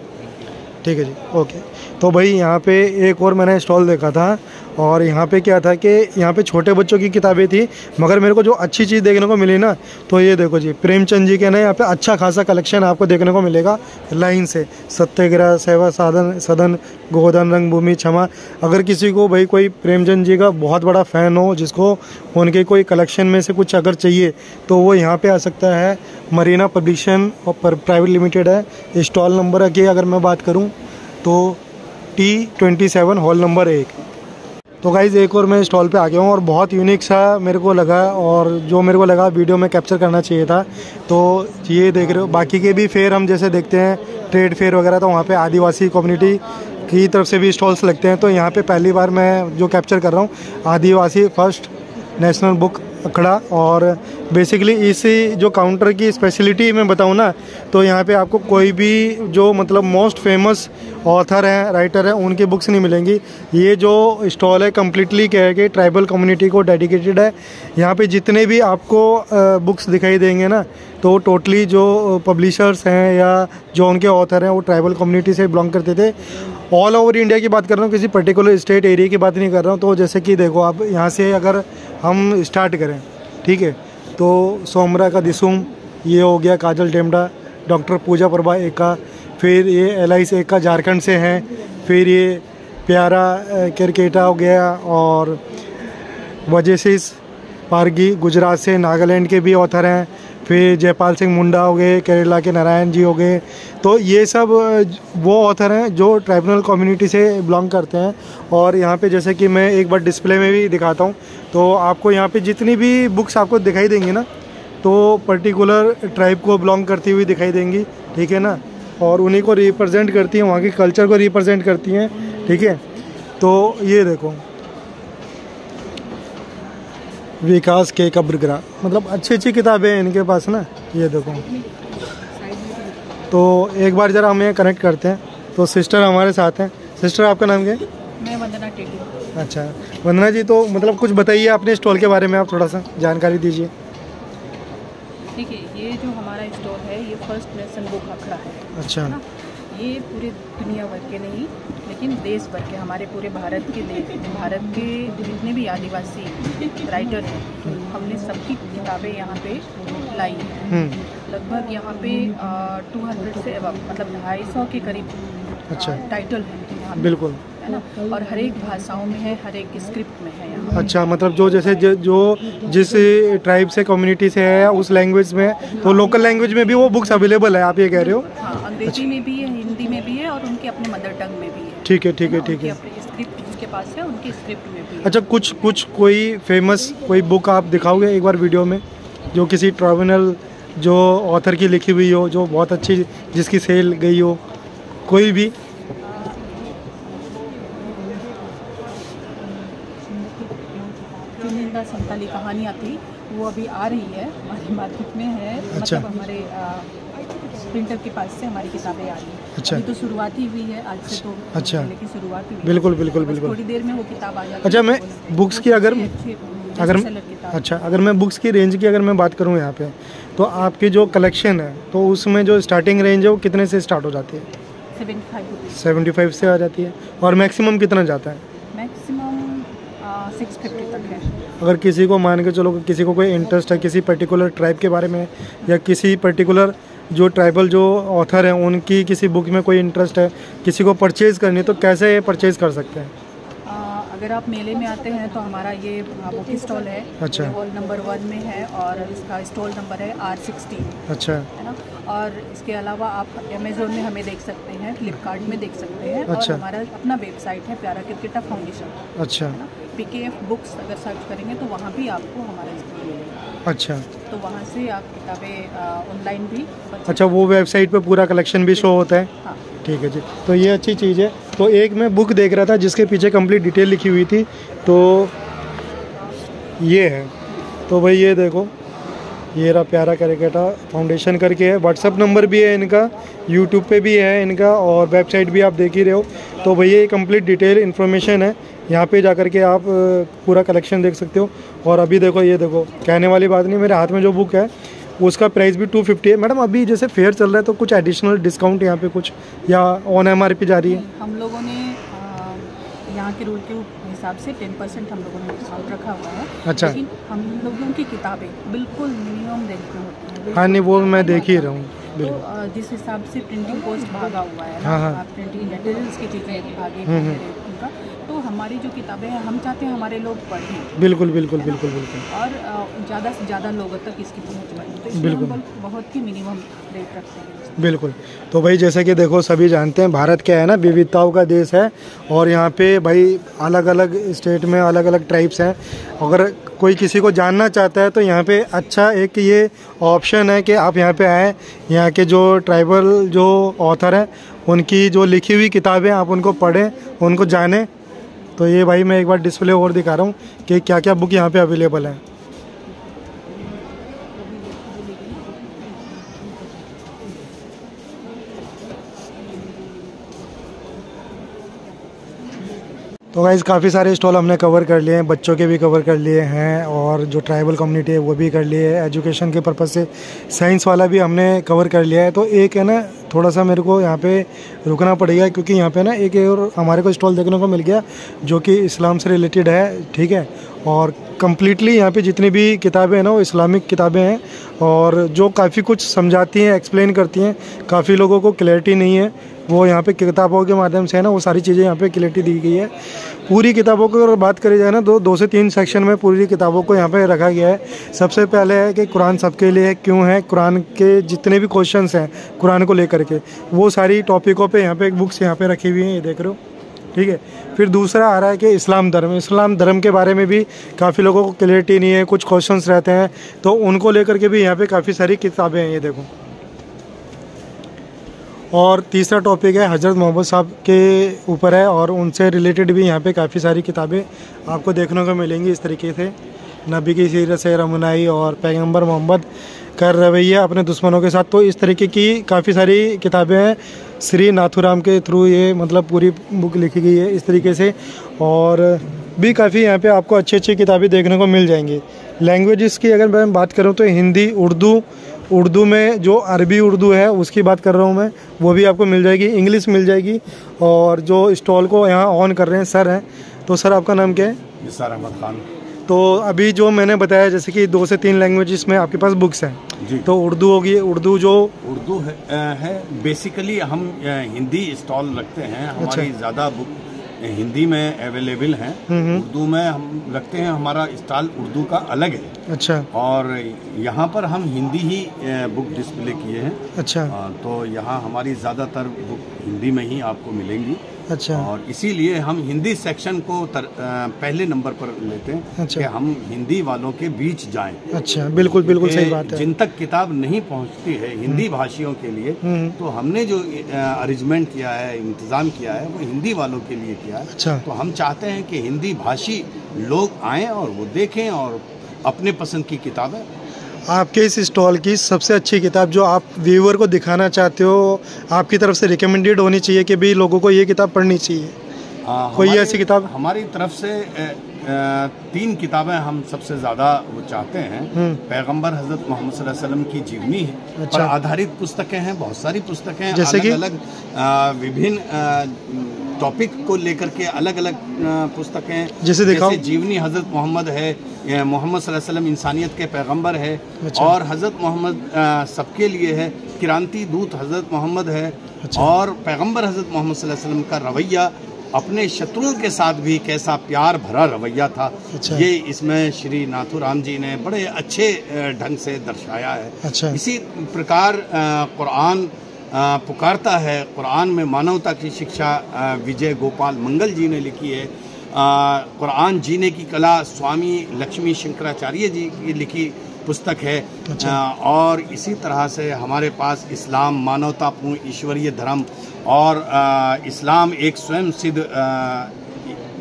ठीक है जी, ओके। तो भाई यहाँ पे एक और मैंने स्टॉल देखा था, और यहाँ पे क्या था कि यहाँ पे छोटे बच्चों की किताबें थी, मगर मेरे को जो अच्छी चीज़ देखने को मिली ना, तो ये देखो जी, प्रेमचंद जी के ना यहाँ पे अच्छा खासा कलेक्शन आपको देखने को मिलेगा लाइन से। सत्याग्रह, सेवा सदन, गोधन, रंगभूमि, क्षमा। अगर किसी को भाई कोई प्रेमचंद जी का बहुत बड़ा फ़ैन हो, जिसको उनके कोई कलेक्शन में से कुछ अगर चाहिए, तो वो यहाँ पे आ सकता है। मरीना पब्लिशन और प्राइवेट लिमिटेड है। स्टॉल नंबर की अगर मैं बात करूँ तो T27 हॉल नंबर 1। तो गाइज़ एक और मैं स्टॉल पे आ गया हूँ, और बहुत यूनिक सा मेरे को लगा, और जो मेरे को लगा वीडियो में कैप्चर करना चाहिए था। तो ये देख रहे हो, बाकी के भी फेयर हम जैसे देखते हैं, ट्रेड फेयर वगैरह, तो वहाँ पे आदिवासी कम्युनिटी की तरफ से भी स्टॉल्स लगते हैं। तो यहाँ पे पहली बार मैं जो कैप्चर कर रहा हूँ, आदिवासी फर्स्ट नेशनल बुक अखड़ा। और बेसिकली इस जो काउंटर की स्पेशलिटी मैं बताऊँ ना, तो यहाँ पे आपको कोई भी जो मतलब मोस्ट फेमस ऑथर हैं, राइटर हैं, उनकी बुक्स नहीं मिलेंगी। ये जो स्टॉल है कम्प्लीटली क्या है कि ट्राइबल कम्युनिटी को डेडिकेटेड है। यहाँ पे जितने भी आपको बुक्स दिखाई देंगे ना, तो टोटली जो पब्लिशर्स हैं या जो उनके ऑथर हैं वो ट्राइबल कम्युनिटी से बिलोंग करते थे। ऑल ओवर इंडिया की बात कर रहा हूँ, किसी पर्टिकुलर स्टेट एरिया की बात नहीं कर रहा हूँ। तो जैसे कि देखो, आप यहाँ से अगर हम स्टार्ट करें, ठीक है, तो सोमरा का दिसुम, ये हो गया काजल टेमडा, डॉक्टर पूजा प्रभा एका, फिर ये एलाइस एका झारखंड से हैं, फिर ये प्यारा केरकेटा हो गया, और वजेसिस पारगी गुजरात से, नागालैंड के भी ऑथर हैं, फिर जयपाल सिंह मुंडा हो गए, केरला के नारायण जी हो गए। तो ये सब वो ऑथर हैं जो ट्राइबल कम्युनिटी से बिलोंग करते हैं। और यहाँ पे जैसे कि मैं एक बार डिस्प्ले में भी दिखाता हूँ, तो आपको यहाँ पे जितनी भी बुक्स आपको दिखाई देंगी ना, तो पर्टिकुलर ट्राइब को बिलोंग करती हुई दिखाई देंगी, ठीक है ना, और उन्हीं को रिप्रेजेंट करती हैं, वहाँ के कल्चर को रिप्रेजेंट करती हैं, ठीक है। तो ये देखो, विकास के कब्रग्राह, मतलब अच्छी अच्छी किताबें हैं इनके पास ना, ये देखो। तो एक बार ज़रा हम ये कनेक्ट करते हैं। तो सिस्टर हमारे साथ हैं। सिस्टर, आपका नाम क्या है? मैं वंदना टेटू। अच्छा वंदना जी, तो मतलब कुछ बताइए अपने स्टॉल के बारे में, आप थोड़ा सा जानकारी दीजिए। देखिए, ये जो हमारा स्टॉल है, ये फर्स्ट नेशनल बुक अखड़ा है। अच्छा। है ना? ये पूरे दुनिया भर के नहीं, लेकिन देश भर के, हमारे पूरे भारत के जितने भी आदिवासी राइटर हैं, हमने सबकी किताबें यहाँ पे लाई हैं। लगभग यहाँ पे 200 से मतलब 250 के करीब अच्छा टाइटल है यहाँ पे, बिल्कुल, है ना, और हर एक भाषाओं में है, हर एक स्क्रिप्ट में है यहाँ। अच्छा, मतलब जो जैसे जो जिस ट्राइब से कम्युनिटी से है उस लैंग्वेज में, तो लोकल लैंग्वेज में भी वो बुक्स अवेलेबल है, आप ये कह रहे हो? हाँ, अंग्रेजी में भी है, हिंदी में भी है, और उनके अपने मदर टंग में भी है। ठीक है, ठीक है, ठीक है। अपनी स्क्रिप्ट जिसके पास है, उनकी स्क्रिप्ट में भी है। अच्छा, कुछ कोई फेमस कोई बुक आप दिखाओगे एक बार वीडियो में, जो किसी ट्राइबल जो ऑथर की लिखी हुई हो, जो बहुत अच्छी, जिसकी सेल गई हो, कोई भी? चुनिंदा संताली कहानियाँ थी, वो अभी आ रही है, हमारे मार्केट में है। अच्छा। मतलब हमारे प्रिंटर के पास से हमारी किताबें आ रही हैं। अच्छा। अभी तो शुरुआत ही हुई है, आज से तो अच्छा। लेकिन शुरुआत ही हुई है। बिल्कुल बिल्कुल बस बिल्कुल। थोड़ी देर में वो किताब आ जाएगी। अच्छा, मैं बुक्स की अगर अच्छा, अगर मैं बुक्स की रेंज की अगर मैं बात करूं यहाँ पे, तो आपकी जो कलेक्शन है, तो उसमें जो स्टार्टिंग रेंज है वो कितने से स्टार्ट हो जाती है? 75 से आ जाती है, और मैक्सिमम कितना जाता है? मैक्सिमम 650 तक है। अगर किसी को मान के चलो, किसी को कोई इंटरेस्ट है किसी पर्टिकुलर ट्राइब के बारे में, या किसी पर्टिकुलर जो ट्राइबल जो ऑथर हैं उनकी किसी बुक में कोई इंटरेस्ट है, किसी को परचेज़ करनी है, तो कैसे परचेज़ कर सकते हैं? अगर आप मेले में आते हैं तो हमारा ये बुक स्टॉल है। अच्छा। ये हॉल नंबर 1 में है और इसका स्टॉल नंबर है R16। अच्छा। है ना। और इसके अलावा आप अमेज़ोन में हमें देख सकते हैं, फ्लिपकार्ट में देख सकते हैं। अच्छा। और हमारा अपना वेबसाइट है प्यारा क्रिकेटा फाउंडेशन। अच्छा। है ना। PKF बुक्स अगर सर्च करेंगे तो वहाँ भी आपको हमारा स्टॉल मिलेगा। अच्छा। तो वहाँ से आप किताबें ऑनलाइन भी अच्छा, वो वेबसाइट पे पूरा कलेक्शन भी शो होता है। हाँ। ठीक है जी, तो ये अच्छी चीज़ है। तो एक मैं बुक देख रहा था जिसके पीछे कंप्लीट डिटेल लिखी हुई थी, तो ये है। तो भाई ये देखो, ये रहा प्यारा क्रिकेटा फाउंडेशन करके है। व्हाट्सअप नंबर भी है इनका, यूट्यूब पे भी है इनका, और वेबसाइट भी आप देख ही रहे हो। तो भैया ये कंप्लीट डिटेल इन्फॉर्मेशन है, यहाँ पे जा कर के आप पूरा कलेक्शन देख सकते हो। और अभी देखो, ये देखो, कहने वाली बात नहीं, मेरे हाथ में जो बुक है उसका प्राइस भी 250 है। मैडम अभी जैसे फेयर चल रहा है तो कुछ एडिशनल डिस्काउंट यहाँ पे कुछ या ऑन MRP जा रही है? हम लोगों ने यहाँ के रूल के हिसाब से 10% हम लोगों ने डिस्काउंट रखा हुआ है। अच्छा। लेकिन हम लोगों की किताबें बिल्कुल मिनिमम रेंज में होती हैं। हाँ नहीं, वो मैं देख ही रहा हूँ। तो जिस हिसाब से प्रिंटिंग कॉस्ट भागा हुआ है ना, हाँ, हाँ। प्रिंटिंग मटेरियल्स की चीज़ें आगे उनका, तो हमारी जो किताबें हैं हम चाहते हैं हमारे लोग पढ़ें। बिल्कुल बिल्कुल बिल्कुल बिल्कुल। और ज़्यादा से ज़्यादा लोगों तक इसकी पहुँच बने, तो इसलिए हम बहुत ही मिनिमम रेट रखते हैं। बिल्कुल। तो भाई जैसे कि देखो, सभी जानते हैं भारत क्या है ना, विविधताओं का देश है। और यहाँ पे भाई अलग अलग स्टेट में अलग अलग ट्राइब्स हैं। अगर कोई किसी को जानना चाहता है तो यहाँ पे अच्छा एक ये ऑप्शन है कि आप यहाँ पे आएँ, यहाँ के जो ट्राइबल जो ऑथर हैं उनकी जो लिखी हुई किताबें आप उनको पढ़ें, उनको जानें। तो ये भाई मैं एक बार डिस्प्ले और दिखा रहा हूँ कि क्या क्या बुक यहाँ पे अवेलेबल है। तो गाइस काफ़ी सारे स्टॉल हमने कवर कर लिए हैं, बच्चों के भी कवर कर लिए हैं और जो ट्राइबल कम्युनिटी है वो भी कर लिए है। एजुकेशन के पर्पज़ से साइंस वाला भी हमने कवर कर लिया है। तो एक है ना, थोड़ा सा मेरे को यहाँ पे रुकना पड़ेगा क्योंकि यहाँ पे ना एक और हमारे को स्टॉल देखने को मिल गया जो कि इस्लाम से रिलेटेड है। ठीक है। और कम्प्लीटली यहाँ पे जितनी भी किताबें हैं ना वो इस्लामिक किताबें हैं और जो काफ़ी कुछ समझाती हैं, एक्सप्लेन करती हैं। काफ़ी लोगों को क्लैरिटी नहीं है, वो यहाँ पे किताबों के माध्यम से है ना वो सारी चीज़ें यहाँ पे क्लैरिटी दी गई है। पूरी किताबों की अगर बात करी जाए ना तो 2 से 3 सेक्शन में पूरी किताबों को यहाँ पे रखा गया है। सबसे पहले है कि कुरान सबके लिए क्यों है, कुरान के जितने भी क्वेश्चंस हैं कुरान को लेकर के वो सारी टॉपिकों पे यहाँ पे बुक्स यहाँ पे रखी हुई हैं, ये देख रहे हो। ठीक है। फिर दूसरा आ रहा है कि इस्लाम धर्म के बारे में भी काफ़ी लोगों को क्लैरिटी नहीं है, कुछ क्वेश्चंस रहते हैं, तो उनको लेकर के भी यहाँ पे काफ़ी सारी किताबें हैं, ये देखो। और तीसरा टॉपिक है हज़रत मोहम्मद साहब के ऊपर है और उनसे रिलेटेड भी यहाँ पे काफ़ी सारी किताबें आपको देखने को मिलेंगी। इस तरीके से नबी की सीरत से रमनाई और पैगंबर मोहम्मद का रवैया अपने दुश्मनों के साथ, तो इस तरीके की काफ़ी सारी किताबें हैं। श्री नाथुराम के थ्रू ये मतलब पूरी बुक लिखी गई है इस तरीके से। और भी काफ़ी यहाँ पे आपको अच्छी अच्छी किताबें देखने को मिल जाएंगी। लैंग्वेजेस की अगर मैं बात करूँ तो हिंदी, उर्दू में जो अरबी उर्दू है उसकी बात कर रहा हूँ मैं, वो भी आपको मिल जाएगी। इंग्लिश मिल जाएगी। और जो स्टॉल को यहाँ ऑन कर रहे हैं सर हैं, तो सर आपका नाम क्या है? निसार अहमद खान। तो अभी जो मैंने बताया जैसे कि 2 से 3 लैंग्वेजेस में आपके पास बुक्स हैं जी। तो उर्दू होगी, उर्दू है बेसिकली हम हिंदी स्टॉल रखते हैं। हमारी ज़्यादा बुक हिंदी में अवेलेबल हैं। उर्दू में हम रखते हैं, हमारा स्टॉल उर्दू का अलग है। अच्छा। और यहाँ पर हम हिंदी ही बुक डिस्प्ले किए हैं। अच्छा। तो यहाँ हमारी ज़्यादातर बुक हिंदी में ही आपको मिलेंगी। अच्छा। और इसीलिए हम हिंदी सेक्शन को पहले नंबर पर लेते हैं। अच्छा। कि हम हिंदी वालों के बीच जाएं। अच्छा, बिल्कुल बिल्कुल सही बात है। जिन तक किताब नहीं पहुंचती है हिंदी भाषियों के लिए, तो हमने जो अरेंजमेंट किया है, इंतज़ाम किया है, वो हिंदी वालों के लिए किया है। अच्छा। तो हम चाहते हैं कि हिंदी भाषी लोग आएँ और वो देखें और अपने पसंद की किताबें। आपके इस स्टॉल की सबसे अच्छी किताब जो आप व्यूअर को दिखाना चाहते हो, आपकी तरफ से रिकमेंडेड होनी चाहिए कि भी लोगों को ये किताब पढ़नी चाहिए, कोई ऐसी किताब? हमारी तरफ से 3 किताबें हम सबसे ज़्यादा वो चाहते हैं। पैगंबर हज़रत मोहम्मद सल्लल्लाहु अलैहि वसल्लम की जीवनी पर आधारित पुस्तकें हैं, बहुत सारी पुस्तकें हैं, जैसे कि अलग विभिन्न टॉपिक को लेकर के अलग अलग पुस्तकें, जैसे जीवनी हज़रत मोहम्मद है, मोहम्मद सल्लल्लाहु अलैहि वसल्लम इंसानियत के पैगंबर है। अच्छा। और हज़रत मोहम्मद सबके लिए है, क्रांति दूत हज़रत मोहम्मद है। अच्छा। और पैगंबर हज़रत मोहम्मद सल्लल्लाहु अलैहि वसल्लम का रवैया अपने शत्रुओं के साथ भी कैसा प्यार भरा रवैया था। अच्छा। ये इसमें श्री नाथुराम जी ने बड़े अच्छे ढंग से दर्शाया है। अच्छा। इसी प्रकार कुरान पुकारता है, कुरान में मानवता की शिक्षा विजय गोपाल मंगल जी ने लिखी है। कुरान जीने की कला स्वामी लक्ष्मी शंकराचार्य जी की लिखी पुस्तक है। अच्छा। और इसी तरह से हमारे पास इस्लाम मानवतापूर्ण ईश्वरीय धर्म और इस्लाम एक स्वयं सिद्ध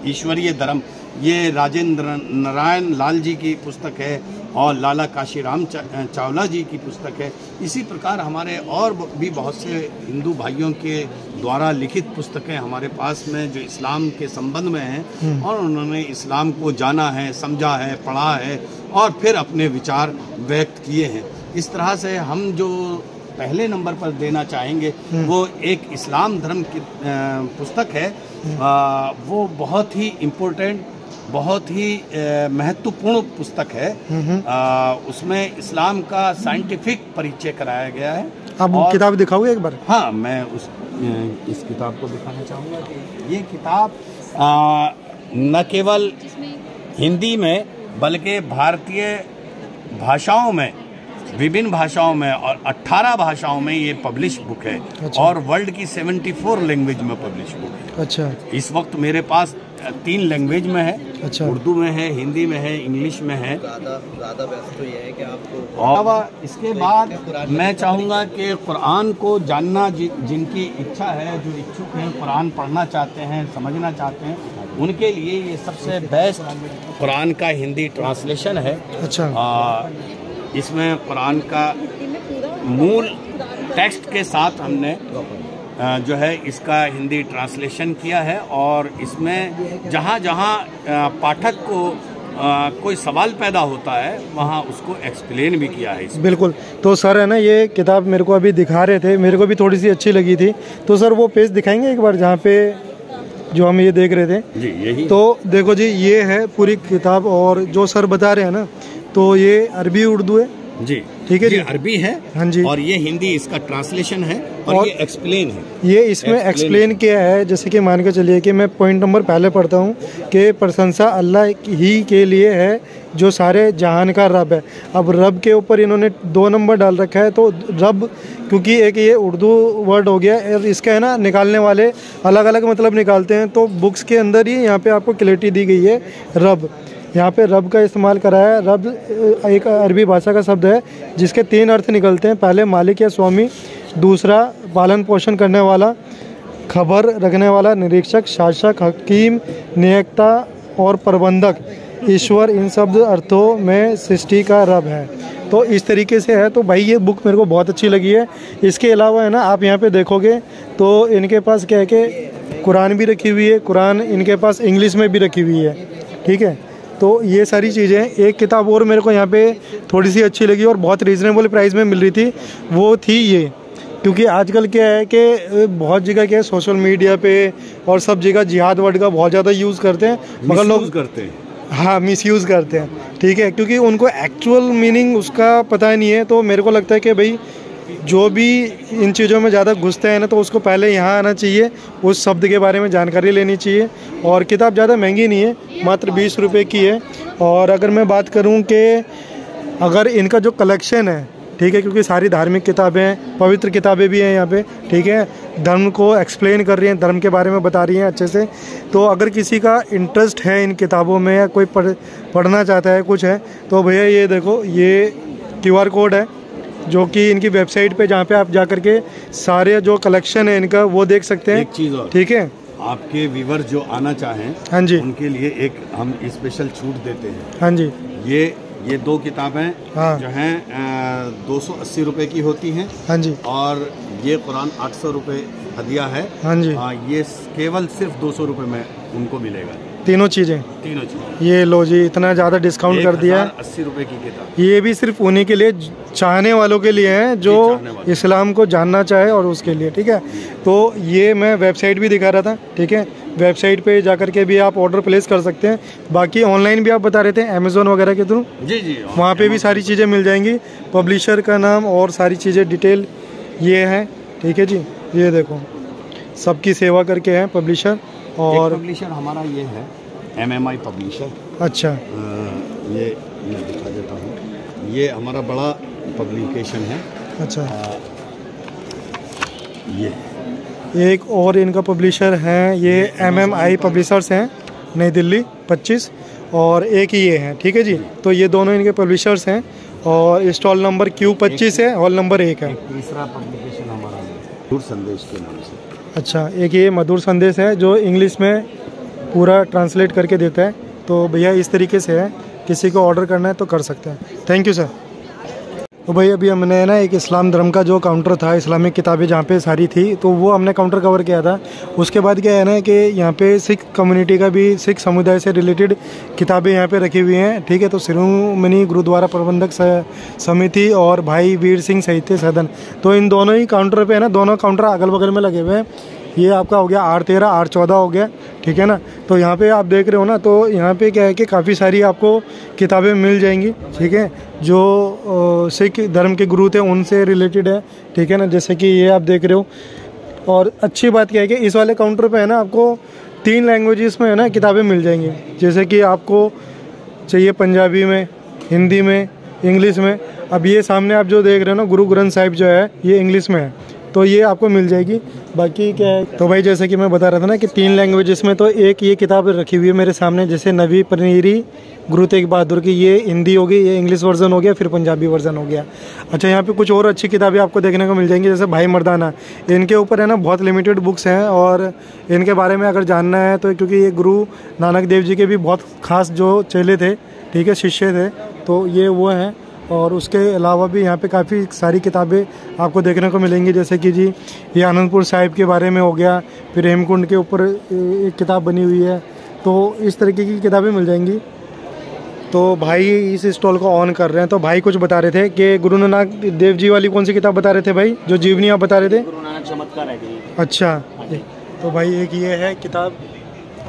ईश्वरीय धर्म, ये राजेंद्र नारायण लाल जी की पुस्तक है और लाला काशीराम चावला जी की पुस्तक है। इसी प्रकार हमारे और भी बहुत से हिंदू भाइयों के द्वारा लिखित पुस्तकें हमारे पास में जो इस्लाम के संबंध में हैं और उन्होंने इस्लाम को जाना है, समझा है, पढ़ा है और फिर अपने विचार व्यक्त किए हैं। इस तरह से हम जो पहले नंबर पर देना चाहेंगे वो एक इस्लाम धर्म की पुस्तक है। वो बहुत ही इम्पोर्टेंट, बहुत ही महत्वपूर्ण पुस्तक है। उसमें इस्लाम का साइंटिफिक परिचय कराया गया है। आप किताब दिखाओगे एक बार? हाँ, मैं इस किताब को दिखाना चाहूँगा कि ये किताब न केवल हिंदी में बल्कि भारतीय भाषाओं में, विभिन्न भाषाओं में और 18 भाषाओं में ये पब्लिश बुक है। अच्छा। और वर्ल्ड की 74 लैंग्वेज में पब्लिश बुक है। अच्छा। इस वक्त मेरे पास 3 लैंग्वेज में है। अच्छा। उर्दू में है, हिंदी में है, इंग्लिश में है। ज़्यादा बेस्ट तो ये है कि आपको और इसके बाद मैं चाहूँगा कि कुरान को जानना जिनकी इच्छा है, जो इच्छुक हैं, कुरान पढ़ना चाहते हैं, समझना चाहते हैं, उनके लिए ये सबसे बेस्ट कुरान का हिंदी ट्रांसलेशन है। अच्छा। इसमें कुरान का मूल टेक्स्ट के साथ हमने जो है इसका हिंदी ट्रांसलेशन किया है और इसमें जहाँ जहाँ पाठक को कोई सवाल पैदा होता है वहाँ उसको एक्सप्लेन भी किया है इसमें। बिल्कुल। तो सर है ना, ये किताब मेरे को अभी दिखा रहे थे, मेरे को भी थोड़ी सी अच्छी लगी थी। तो सर वो पेज दिखाएंगे एक बार जहाँ पे जो हम ये देख रहे थे? जी यही। तो देखो जी, ये है पूरी किताब और जो सर बता रहे हैं ना, तो ये अरबी उर्दू है जी। ठीक है जी, अरबी है। हाँ जी। और ये हिंदी इसका ट्रांसलेशन है और ये एक्सप्लेन है। ये इसमें एक्सप्लेन किया है। जैसे कि मान के चलिए कि मैं पॉइंट नंबर पहले पढ़ता हूँ कि प्रशंसा अल्लाह ही के लिए है जो सारे जहान का रब है। अब रब के ऊपर इन्होंने 2 नंबर डाल रखा है। तो रब क्योंकि एक ये उर्दू वर्ड हो गया और इसका है ना निकालने वाले अलग अलग मतलब निकालते हैं। तो बुक्स के अंदर ही यहाँ पे आपको क्लैरिटी दी गई है। रब, यहाँ पे रब का इस्तेमाल करा है। रब एक अरबी भाषा का शब्द है जिसके 3 अर्थ निकलते हैं। पहले मालिक या स्वामी, दूसरा पालन पोषण करने वाला, खबर रखने वाला, निरीक्षक, शासक, हकीम, नियोक्ता और प्रबंधक। ईश्वर इन शब्द अर्थों में सृष्टि का रब है। तो इस तरीके से है। तो भाई ये बुक मेरे को बहुत अच्छी लगी है। इसके अलावा है ना, आप यहाँ पे देखोगे तो इनके पास क्या है कि कुरान भी रखी हुई है। कुरान इनके पास इंग्लिश में भी रखी हुई है। ठीक है। तो ये सारी चीज़ें। एक किताब और मेरे को यहाँ पे थोड़ी सी अच्छी लगी और बहुत रीज़नेबल प्राइस में मिल रही थी, वो थी ये। क्योंकि आजकल क्या है कि बहुत जगह क्या है, सोशल मीडिया पे और सब जगह जिहाद वर्ड का बहुत ज़्यादा यूज़ करते हैं, मगर लोग करते हैं। हाँ, मिसयूज़ करते हैं। ठीक है। क्योंकि उनको एक्चुअल मीनिंग उसका पता नहीं है। तो मेरे को लगता है कि भाई जो भी इन चीज़ों में ज़्यादा घुसते हैं ना, तो उसको पहले यहाँ आना चाहिए, उस शब्द के बारे में जानकारी लेनी चाहिए। और किताब ज़्यादा महंगी नहीं है, मात्र 20 रुपये की है। और अगर मैं बात करूँ कि अगर इनका जो कलेक्शन है, ठीक है, क्योंकि सारी धार्मिक किताबें हैं, पवित्र किताबें भी हैं यहाँ पे, ठीक है, धर्म को एक्सप्लेन कर रही हैं, धर्म के बारे में बता रही हैं अच्छे से। तो अगर किसी का इंटरेस्ट है इन किताबों में या कोई पढ़ना चाहता है कुछ है, तो भैया ये देखो, ये QR कोड है जो कि इनकी वेबसाइट पे, जहाँ पे आप जा कर के सारे जो कलेक्शन है इनका वो देख सकते हैं। एक चीज़ और, ठीक है, आपके व्यूअर जो आना चाहें, हाँ जी, उनके लिए एक हम स्पेशल छूट देते हैं। हाँ जी। ये 2 किताबें हाँ, जो हैं 280 रुपये की होती हैं। हाँ जी। और ये कुरान 800 रुपये हदिया है। हाँ जी। ये केवल सिर्फ 200 रुपये में उनको मिलेगा। तीनों चीज़ें। ये लो जी, इतना ज़्यादा डिस्काउंट कर दिया है। 80 रुपये की किताब। ये भी सिर्फ उन्हीं के लिए, चाहने वालों के लिए है जो इस्लाम को जानना चाहे और उसके लिए। ठीक है। तो ये मैं वेबसाइट भी दिखा रहा था। ठीक है। वेबसाइट पे जाकर के भी आप ऑर्डर प्लेस कर सकते हैं। बाकी ऑनलाइन भी आप बता रहे थे अमेज़ॉन वगैरह के थ्रू। जी जी। वहाँ पे भी सारी चीज़ें मिल जाएंगी, पब्लिशर का नाम और सारी चीज़ें डिटेल ये है। ठीक है जी। ये देखो, सबकी सेवा करके हैं पब्लिशर। और पब्लिशर हमारा ये है MMI पब्लिशर। अच्छा, ये मैं दिखा देता हूँ, ये हमारा बड़ा पब्लिकेशन है। अच्छा, ये एक और इनका पब्लिशर है, ये MMI पब्लिशर्स हैं, नई दिल्ली 25, और एक ही ये हैं। ठीक है जी, तो ये दोनों इनके पब्लिशर्स हैं और स्टॉल नंबर Q25 है, हॉल नंबर 1 है। तीसरा पब्लिकेशन हमारा मधुर संदेश के नाम से। अच्छा, एक ये मधुर संदेश है जो इंग्लिश में पूरा ट्रांसलेट करके देता है। तो भैया इस तरीके से है, किसी को ऑर्डर करना है तो कर सकते हैं। Thank you sir. तो भाई अभी हमने ना एक इस्लाम धर्म का जो काउंटर था, इस्लामिक किताबें जहाँ पे सारी थी, तो वो हमने काउंटर कवर किया था। उसके बाद क्या है ना कि यहाँ पे सिख कम्युनिटी का भी, सिख समुदाय से रिलेटेड किताबें यहाँ पे रखी हुई हैं। ठीक है, तो शिरोमणि गुरुद्वारा प्रबंधक समिति और भाई वीर सिंह साहित्य सदन, तो इन दोनों ही काउंटर पे है ना, दोनों काउंटर अगल बगल में लगे हुए हैं। ये आपका हो गया 8-13, 8-14 हो गया। ठीक है ना, तो यहाँ पे आप देख रहे हो ना, तो यहाँ पे क्या है कि काफ़ी सारी आपको किताबें मिल जाएंगी। ठीक है, जो सिख धर्म के गुरु थे उनसे रिलेटेड है। ठीक है ना, जैसे कि ये आप देख रहे हो। और अच्छी बात क्या है कि इस वाले काउंटर पे है ना, आपको 3 लैंग्वेजेस में है ना किताबें मिल जाएंगी। जैसे कि आपको चाहिए पंजाबी में, हिंदी में, इंग्लिश में। अब ये सामने आप जो देख रहे हो ना, गुरु ग्रंथ साहिब जो है, ये इंग्लिश में है, तो ये आपको मिल जाएगी। बाकी क्या है, तो भाई जैसे कि मैं बता रहा था ना कि 3 लैंग्वेजेस में, तो एक ये किताब रखी हुई है मेरे सामने, जैसे नबी पनीरी गुरु तेग बहादुर की, ये हिंदी होगी, ये इंग्लिश वर्जन हो गया, फिर पंजाबी वर्जन हो गया। अच्छा, यहाँ पे कुछ और अच्छी किताबें आपको देखने को मिल जाएंगी, जैसे भाई मर्दाना, इनके ऊपर है ना बहुत लिमिटेड बुक्स हैं, और इनके बारे में अगर जानना है तो, क्योंकि ये गुरु नानक देव जी के भी बहुत खास जो चेले थे, ठीक है, शिष्य थे, तो ये वो हैं। और उसके अलावा भी यहाँ पे काफ़ी सारी किताबें आपको देखने को मिलेंगी, जैसे कि जी ये आनंदपुर साहिब के बारे में हो गया, फिर हेमकुंड के ऊपर एक किताब बनी हुई है, तो इस तरीके की किताबें मिल जाएंगी। तो भाई इस स्टॉल को ऑन कर रहे हैं, तो भाई कुछ बता रहे थे कि गुरु नानक देव जी वाली कौन सी किताब बता रहे थे भाई, जो जीवनी आप बता रहे थे? गुरु नानक चमत्कार है। अच्छा, तो भाई एक ये है किताब,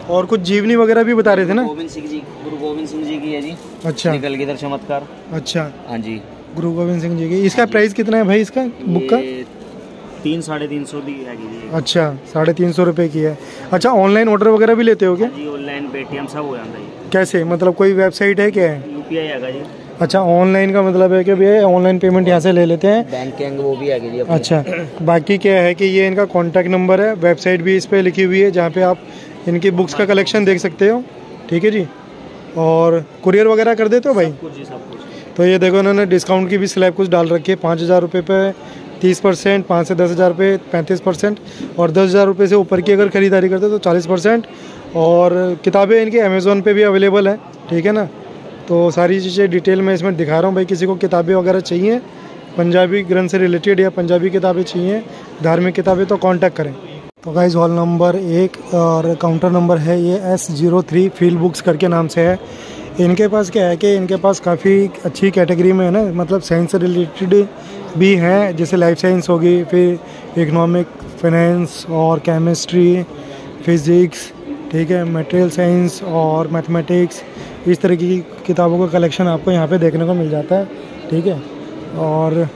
और कुछ जीवनी वगैरह भी बता रहे थे ना? गुरु गोविंद सिंह जी की है जी। अच्छा, कलगीधर चमत्कार। अच्छा, हाँ जी, गुरु गोविंद सिंह जी की। इसका प्राइस कितना है भाई, इसका बुक का? 300-350 दी है जी। अच्छा, 350 रुपये की है। अच्छा, ऑनलाइन ऑर्डर वगैरह भी लेते हो क्या? जी, ऑनलाइन पेटीएम सब हो जाता है। कैसे, मतलब कोई वेबसाइट है क्या है? UPI है जी। अच्छा, ऑनलाइन का मतलब है कि भैया ऑनलाइन पेमेंट यहाँ से ले लेते हैं, बैंकिंग वो भी है जी। अच्छा, बाकी क्या है कि ये इनका कॉन्टैक्ट नंबर है, वेबसाइट भी इस पर लिखी हुई है, जहाँ पे आप इनकी बुक्स का कलेक्शन देख सकते हो। ठीक है जी, और कुरियर वगैरह कर देते हो भाई? सब कुछ। तो ये देखो, इन्होंने डिस्काउंट की भी स्लैब कुछ डाल रखी है, 5,000 रुपये पे 30%, 5 से 10,000 रुपये 35%, और 10,000 रुपये से ऊपर की अगर ख़रीदारी करते हो तो 40%। और किताबें इनकी अमेज़ोन पे भी अवेलेबल है। ठीक है ना, तो सारी चीज़ें डिटेल में इसमें दिखा रहा हूँ। भाई किसी को किताबें वगैरह चाहिए, पंजाबी ग्रंथ से रिलेटेड या पंजाबी किताबें चाहिए, धार्मिक किताबें, तो कांटेक्ट करें। तो गाइस हॉल नंबर 1 और काउंटर नंबर है ये S03 फील्ड बुक्स करके नाम से है। इनके पास क्या है कि इनके पास काफ़ी अच्छी कैटेगरी में है ना, मतलब साइंस से रिलेटेड भी हैं, जैसे लाइफ साइंस होगी, फिर इकोनॉमिक, फाइनेंस और केमिस्ट्री, फिज़िक्स, ठीक है, मटेरियल साइंस और मैथमेटिक्स, इस तरह की किताबों का कलेक्शन आपको यहाँ पे देखने को मिल जाता है। ठीक है, और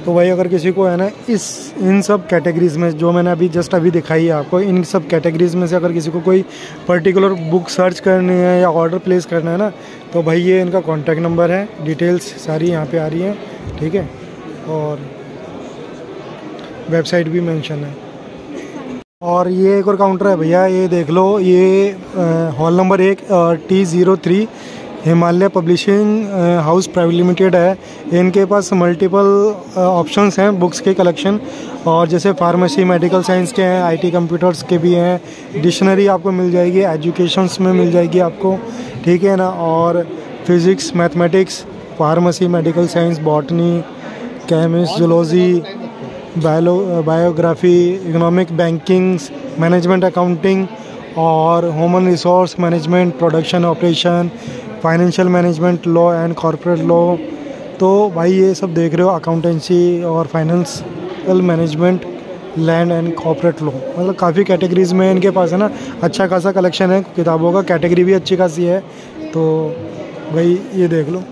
तो भाई अगर किसी को है ना इन सब कैटेगरीज़ में जो मैंने अभी दिखाई है आपको, इन सब कैटेगरीज़ में से अगर किसी को कोई पर्टिकुलर बुक सर्च करनी है या ऑर्डर प्लेस करना है ना, तो भाई ये इनका कॉन्टैक्ट नंबर है, डिटेल्स सारी यहाँ पे आ रही हैं। ठीक है, और वेबसाइट भी मेंशन है। और ये एक और काउंटर है भैया, ये देख लो, ये hall number 1 T03 Himalaya publishing house private limited है। इनके पास मल्टीपल ऑप्शंस हैं बुक्स के कलेक्शन, और जैसे फार्मेसी, मेडिकल साइंस के हैं, IT कंप्यूटर्स के भी हैं, डिक्शनरी आपको मिल जाएगी, एजुकेशंस में मिल जाएगी आपको। ठीक है ना, और physics, mathematics, pharmacy, medical science, botany, chemist, zoology, biography, economic, banking, management, accounting और human resource management, production operation, financial management, law and corporate law. तो भाई ये सब देख रहे हो, अकाउंटेंसी और financial management, land and corporate law, मतलब काफ़ी कैटेगरीज़ में इनके पास है ना अच्छा खासा कलेक्शन है किताबों का, कैटेगरी भी अच्छी खासी है। तो भाई ये देख लो।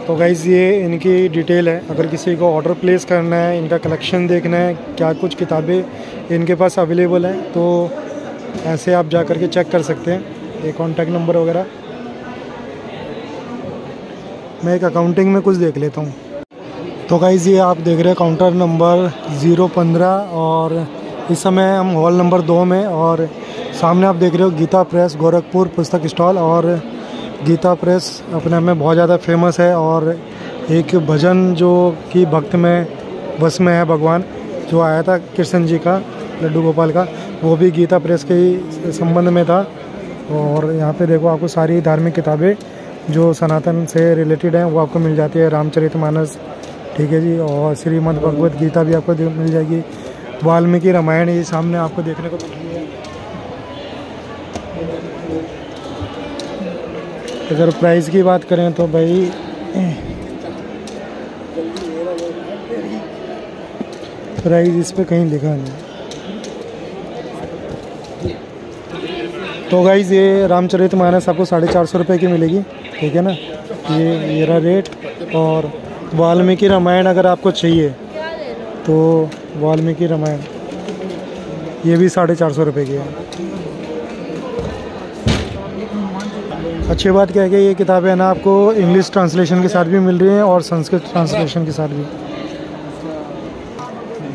तो गाइज़ ये इनकी डिटेल है। अगर किसी को ऑर्डर प्लेस करना है, इनका कलेक्शन देखना है, क्या कुछ किताबें इनके पास अवेलेबल हैं, तो ऐसे आप जा कर के चेक कर सकते हैं। ये कॉन्टैक्ट नंबर वगैरह। मैं एक अकाउंटिंग में कुछ देख लेता हूँ। तो गाइज़ ये आप देख रहे हैं काउंटर नंबर 015 और इस समय हम हॉल नंबर 2 में, और सामने आप देख रहे हो गीता प्रेस गोरखपुर पुस्तक स्टॉल। और गीता प्रेस अपने में बहुत ज़्यादा फेमस है। और एक भजन जो कि भक्त में बस में है भगवान, जो आया था कृष्ण जी का, लड्डू गोपाल का, वो भी गीता प्रेस के ही संबंध में था। और यहाँ पे देखो आपको सारी धार्मिक किताबें जो सनातन से रिलेटेड हैं वो आपको मिल जाती है। रामचरितमानस, ठीक है जी, और श्रीमद् भगवत गीता भी आपको मिल जाएगी। वाल्मीकि रामायण ये सामने आपको देखने को मिल रही है। अगर प्राइस की बात करें तो भाई प्राइस इस पे कहीं लिखा नहीं। तो गाइज़ ये रामचरितमानस आपको 450 रुपये की मिलेगी, ठीक है ना, ये रहा रेट। और वाल्मीकि रामायण अगर आपको चाहिए तो वाल्मीकि रामायण ये भी 450 रुपये की है। अच्छी बात क्या है कि ये किताबें है ना आपको इंग्लिश ट्रांसलेशन के साथ भी मिल रही हैं और संस्कृत ट्रांसलेशन के साथ भी।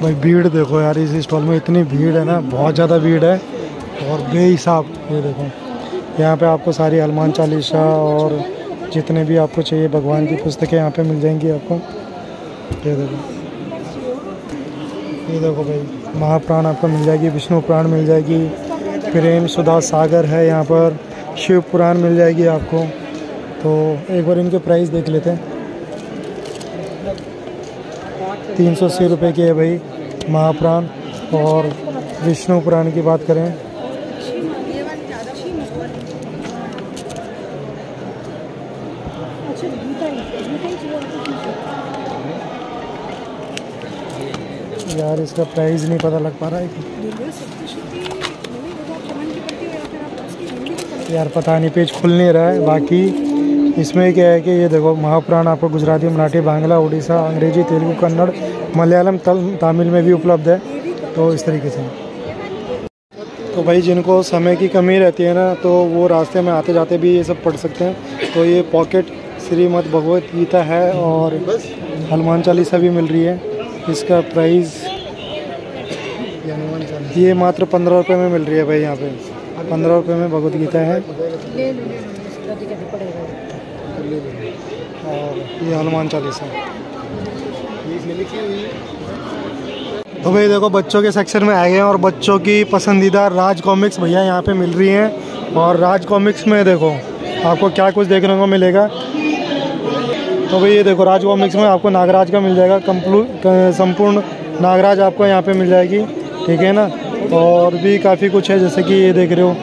भाई भीड़ देखो यार, इस स्टॉल में इतनी भीड़ है ना, बहुत ज़्यादा भीड़ है और बेहिसाब। ये देखो यहाँ पे आपको सारी हनुमान चालीसा और जितने भी आपको चाहिए भगवान की पुस्तकें यहाँ पे मिल जाएंगी आपको। ये देखो भाई महाप्राण आपको मिल जाएगी, विष्णु पुराण मिल जाएगी, प्रेम सुधा सागर है यहाँ पर, शिव पुराण मिल जाएगी आपको। तो एक बार इनके प्राइस देख लेते हैं। 380 रुपये की है भाई महाप्राण। और विष्णु पुराण की बात करें यार, इसका प्राइस नहीं पता लग पा रहा है यार, पता नहीं, पेज खुल नहीं रहा है। बाकी इसमें क्या है कि ये देखो महाप्राण आपको गुजराती, मराठी, बांग्ला, उड़ीसा, अंग्रेजी, तेलुगु, कन्नड़, मलयालम, तमिल में भी उपलब्ध है। तो इस तरीके से तो भाई जिनको समय की कमी रहती है ना, तो वो रास्ते में आते जाते भी ये सब पढ़ सकते हैं। तो ये पॉकेट श्रीमद् भगवत गीता है और हनुमान चालीसा भी मिल रही है। इसका प्राइस ये मात्र 15 रुपये में मिल रही है भाई। यहाँ पे 15 रुपये में भगवत गीता है और ये हनुमान चालीसा। तो भाई देखो बच्चों के सेक्शन में आ गए हैं और बच्चों की पसंदीदा राज कॉमिक्स भैया यहाँ पे मिल रही हैं। और राज कॉमिक्स में देखो आपको क्या कुछ देखने को मिलेगा। तो भाई ये देखो राज कॉमिक्स में आपको नागराज का मिल जाएगा, संपूर्ण नागराज आपको यहाँ पे मिल जाएगी, ठीक है ना। और भी काफ़ी कुछ है, जैसे कि ये देख रहे हो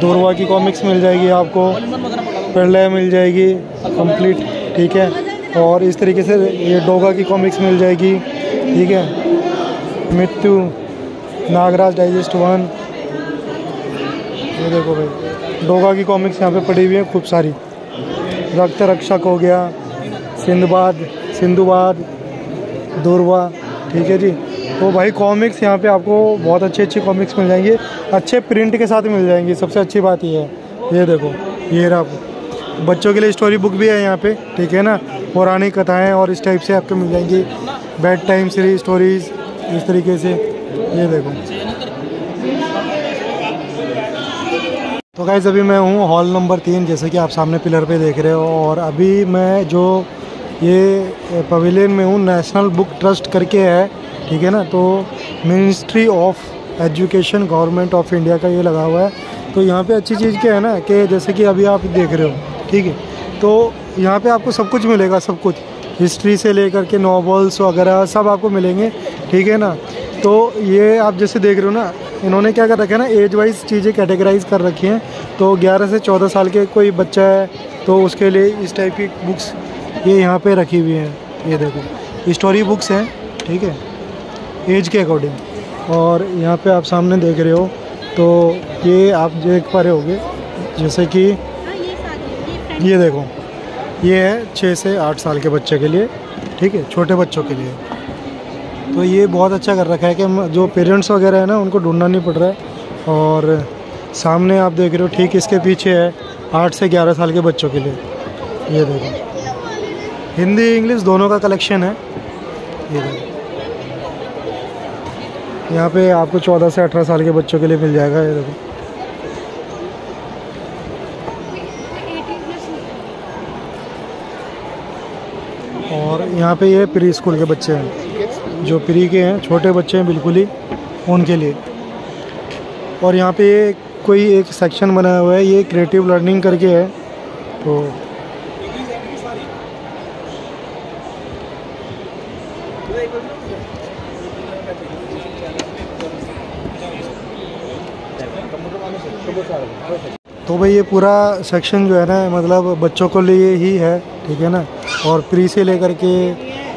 दुर्वा की कॉमिक्स मिल जाएगी आपको, प्रलय मिल जाएगी कंप्लीट, ठीक है। और इस तरीके से ये डोगा की कॉमिक्स मिल जाएगी, ठीक है। मृत्यु, नागराज डाइजेस्ट 1, ये देखो भाई डोगा की कॉमिक्स यहाँ पे पड़ी हुई है खूब सारी। रक्त रक्षक हो गया, सिंधुबाद, दुर्वा, ठीक है जी। तो भाई कॉमिक्स यहाँ पे आपको बहुत अच्छी कॉमिक्स मिल जाएंगी, अच्छे प्रिंट के साथ मिल जाएंगी। सबसे अच्छी बात ये है, ये देखो ये रहा, बच्चों के लिए स्टोरी बुक भी है यहाँ पे, ठीक है ना। पौराणिक कथाएं और इस टाइप से आपको मिल जाएंगी, बेड टाइम सीरीज स्टोरीज इस तरीके से। ये देखो तो गाइस अभी मैं हूँ हॉल नंबर 3, जैसे कि आप सामने पिलर पे देख रहे हो। और अभी मैं जो ये पवेलियन में हूँ, नेशनल बुक ट्रस्ट करके है, ठीक है ना। तो ministry of education government of India का ये लगा हुआ है। तो यहाँ पे अच्छी चीज़ क्या है ना कि जैसे कि अभी आप देख रहे हो, ठीक है, तो यहाँ पे आपको सब कुछ मिलेगा, सब कुछ हिस्ट्री से लेकर के नॉवेल्स वगैरह सब आपको मिलेंगे, ठीक है ना। तो ये आप जैसे देख रहे हो ना, इन्होंने क्या कर रखा है ना, एज वाइज चीज़ें कैटेगराइज कर रखी हैं। तो 11 से 14 साल के कोई बच्चा है तो उसके लिए इस टाइप की बुक्स ये यहाँ पे रखी हुई हैं। ये देखो स्टोरी बुक्स हैं, ठीक है, एज के अकॉर्डिंग। और यहाँ पे आप सामने देख रहे हो, तो ये आप देख पा रहे होगे जैसे कि ये देखो, ये है 6 से 8 साल के बच्चे के लिए, ठीक है, छोटे बच्चों के लिए। तो ये बहुत अच्छा कर रखा है कि जो पेरेंट्स वगैरह है ना उनको ढूंढना नहीं पड़ रहा है। और सामने आप देख रहे हो, ठीक इसके पीछे है 8 से 11 साल के बच्चों के लिए। ये देखो, हिंदी इंग्लिश दोनों का कलेक्शन है। ये देखो, यहाँ पे आपको 14 से 18 साल के बच्चों के लिए मिल जाएगा। ये देखो, और यहाँ पे ये प्री स्कूल के बच्चे हैं, जो प्री के हैं, छोटे बच्चे हैं बिल्कुल ही, उनके लिए। और यहाँ पे ये कोई एक सेक्शन बनाया हुआ है, ये क्रिएटिव लर्निंग करके है। तो भाई ये पूरा सेक्शन जो है ना, मतलब बच्चों को लिए ही है, ठीक है ना। और प्री से लेकर के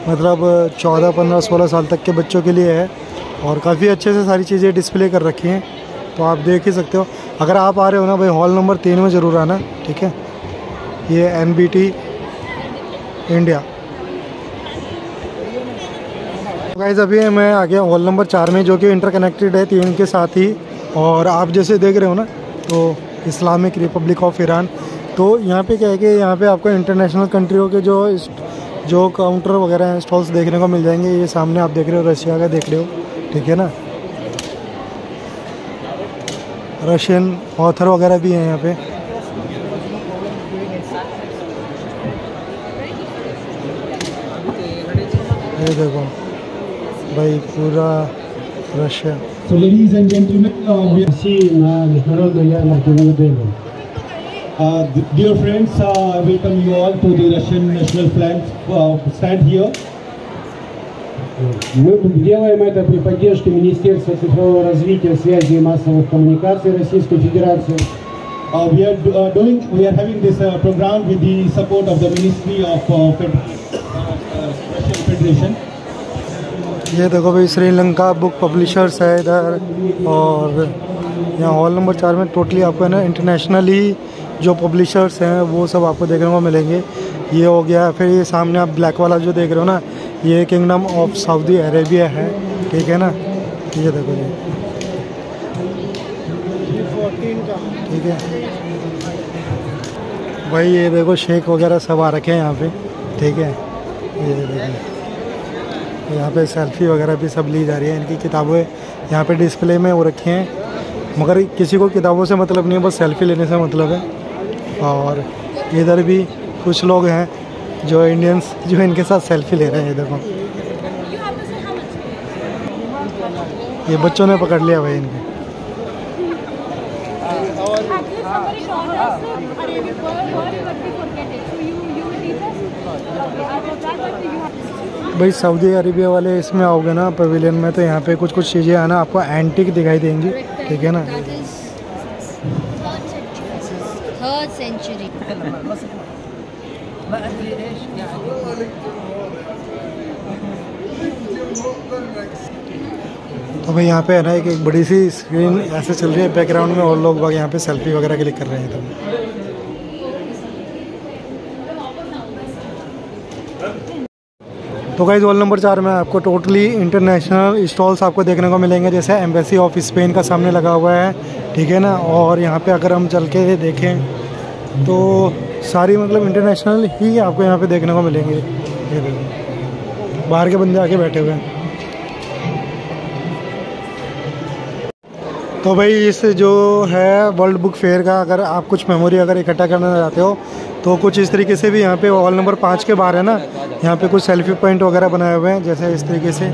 मतलब 14, 15, 16 साल तक के बच्चों के लिए है। और काफ़ी अच्छे से सारी चीज़ें डिस्प्ले कर रखी हैं, तो आप देख ही सकते हो। अगर आप आ रहे हो ना भाई, हॉल नंबर 3 में ज़रूर आना, ठीक है। ये NBT इंडिया। गाइस अभी मैं आ गया हॉल नंबर 4 में, जो कि इंटरकनेक्टेड है 3 के साथ ही। और आप जैसे देख रहे हो ना, तो इस्लामिक रिपब्लिक ऑफ ईरान। तो यहाँ पे क्या है कि यहाँ पे आपको इंटरनेशनल कंट्रियों के जो काउंटर वगैरह हैं, स्टॉल्स देखने को मिल जाएंगे। ये सामने आप देख रहे हो, रशिया का देख रहे हो, ठीक है ना। रशियन ऑथर वगैरह भी हैं यहाँ पे। ये देखो भाई, पूरा Russia. So ladies and gentlemen, we see международную ярмарку Новодели. Dear friends, I welcome you all to the Russian national flag stand here. Мы делаем это при поддержке Министерства цифрового развития, связи и массовых коммуникаций Российской Федерации. We are having this program with the support of the Ministry of Russian Federation. ये देखो भाई, Sri Lanka book publishers है इधर। और यहाँ hall number 4 में totally आपको है ना इंटरनेशनली जो पब्लिशर्स हैं वो सब आपको देखने को मिलेंगे। ये हो गया। फिर ये सामने आप ब्लैक वाला जो देख रहे हो ना, ये किंगडम ऑफ सऊदी अरेबिया है, ठीक है ना। ये देखो ये, ठीक है भाई। ये देखो शेख वगैरह सब आ रखे हैं यहाँ पे, ठीक है। ये देखो, यहाँ पे सेल्फी वगैरह भी सब ली जा रही है। इनकी किताबें यहाँ पे डिस्प्ले में हो रखी हैं, मगर किसी को किताबों से मतलब नहीं है, बस सेल्फी लेने से मतलब है। और इधर भी कुछ लोग हैं जो इंडियंस, जो इनके साथ सेल्फी ले रहे हैं। ये देखो, ये बच्चों ने पकड़ लिया भाई इनके। भाई सऊदी अरेबिया वाले इसमें आओगे ना पवेलियन में, तो यहाँ पे कुछ कुछ चीज़ें आना आपको एंटीक दिखाई देंगी, ठीक है ना। तो भाई यहाँ पे है ना एक बड़ी सी स्क्रीन ऐसे चल रही है बैकग्राउंड में, और लोग यहाँ पे सेल्फी वगैरह क्लिक कर रहे हैं। तो गाइस हॉल नंबर 4 में आपको टोटली इंटरनेशनल स्टॉल्स आपको देखने को मिलेंगे, जैसे एम्बेसी ऑफ स्पेन का सामने लगा हुआ है, ठीक है ना। और यहाँ पे अगर हम चल के देखें तो सारी मतलब इंटरनेशनल ही आपको यहाँ पे देखने को मिलेंगे। ये देखो, बाहर के बंदे आके बैठे हुए हैं। तो भाई इस जो है वर्ल्ड बुक फेयर का, अगर आप कुछ मेमोरी अगर इकट्ठा करना चाहते हो तो कुछ इस तरीके से भी यहाँ पे हॉल नंबर 5 के बाहर है ना, यहाँ पे कुछ सेल्फी पॉइंट वगैरह बनाए हुए हैं, जैसे इस तरीके से,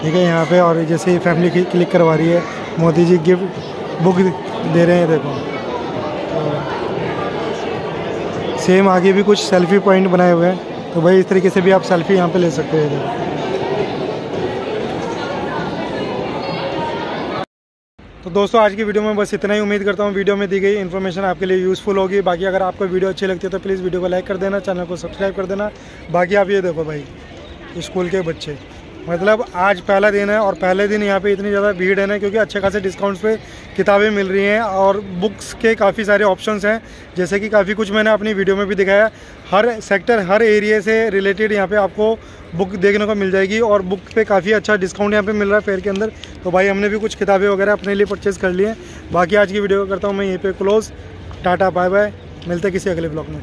ठीक है। यहाँ पे और जैसे फैमिली क्लिक करवा रही है, मोदी जी गिफ्ट बुक दे रहे हैं, देखो। सेम आगे भी कुछ सेल्फी पॉइंट बनाए हुए हैं, तो भाई इस तरीके से भी आप सेल्फी यहाँ पे ले सकते हैं। तो दोस्तों आज की वीडियो में बस इतना ही। उम्मीद करता हूँ वीडियो में दी गई इन्फॉर्मेशन आपके लिए यूज़फुल होगी। बाकी अगर आपको वीडियो अच्छी लगती है तो प्लीज़ वीडियो को लाइक कर देना, चैनल को सब्सक्राइब कर देना। बाकी आप ये देखो भाई, स्कूल के बच्चे मतलब आज पहला दिन है और पहले दिन यहाँ पे इतनी ज़्यादा भीड़ है ना, क्योंकि अच्छे खासे डिस्काउंट्स पे किताबें मिल रही हैं और बुक्स के काफ़ी सारे ऑप्शंस हैं, जैसे कि काफ़ी कुछ मैंने अपनी वीडियो में भी दिखाया। हर सेक्टर, हर एरिया से रिलेटेड यहाँ पे आपको बुक देखने को मिल जाएगी और बुक पे काफ़ी अच्छा डिस्काउंट यहाँ पे मिल रहा है फेयर के अंदर। तो भाई हमने भी कुछ किताबें वगैरह अपने लिए परचेज़ कर लिए हैं। बाकी आज की वीडियो को करता हूँ मैं यहीं पर क्लोज़। टाटा बाय बाय, मिलते हैं किसी अगले ब्लॉग में।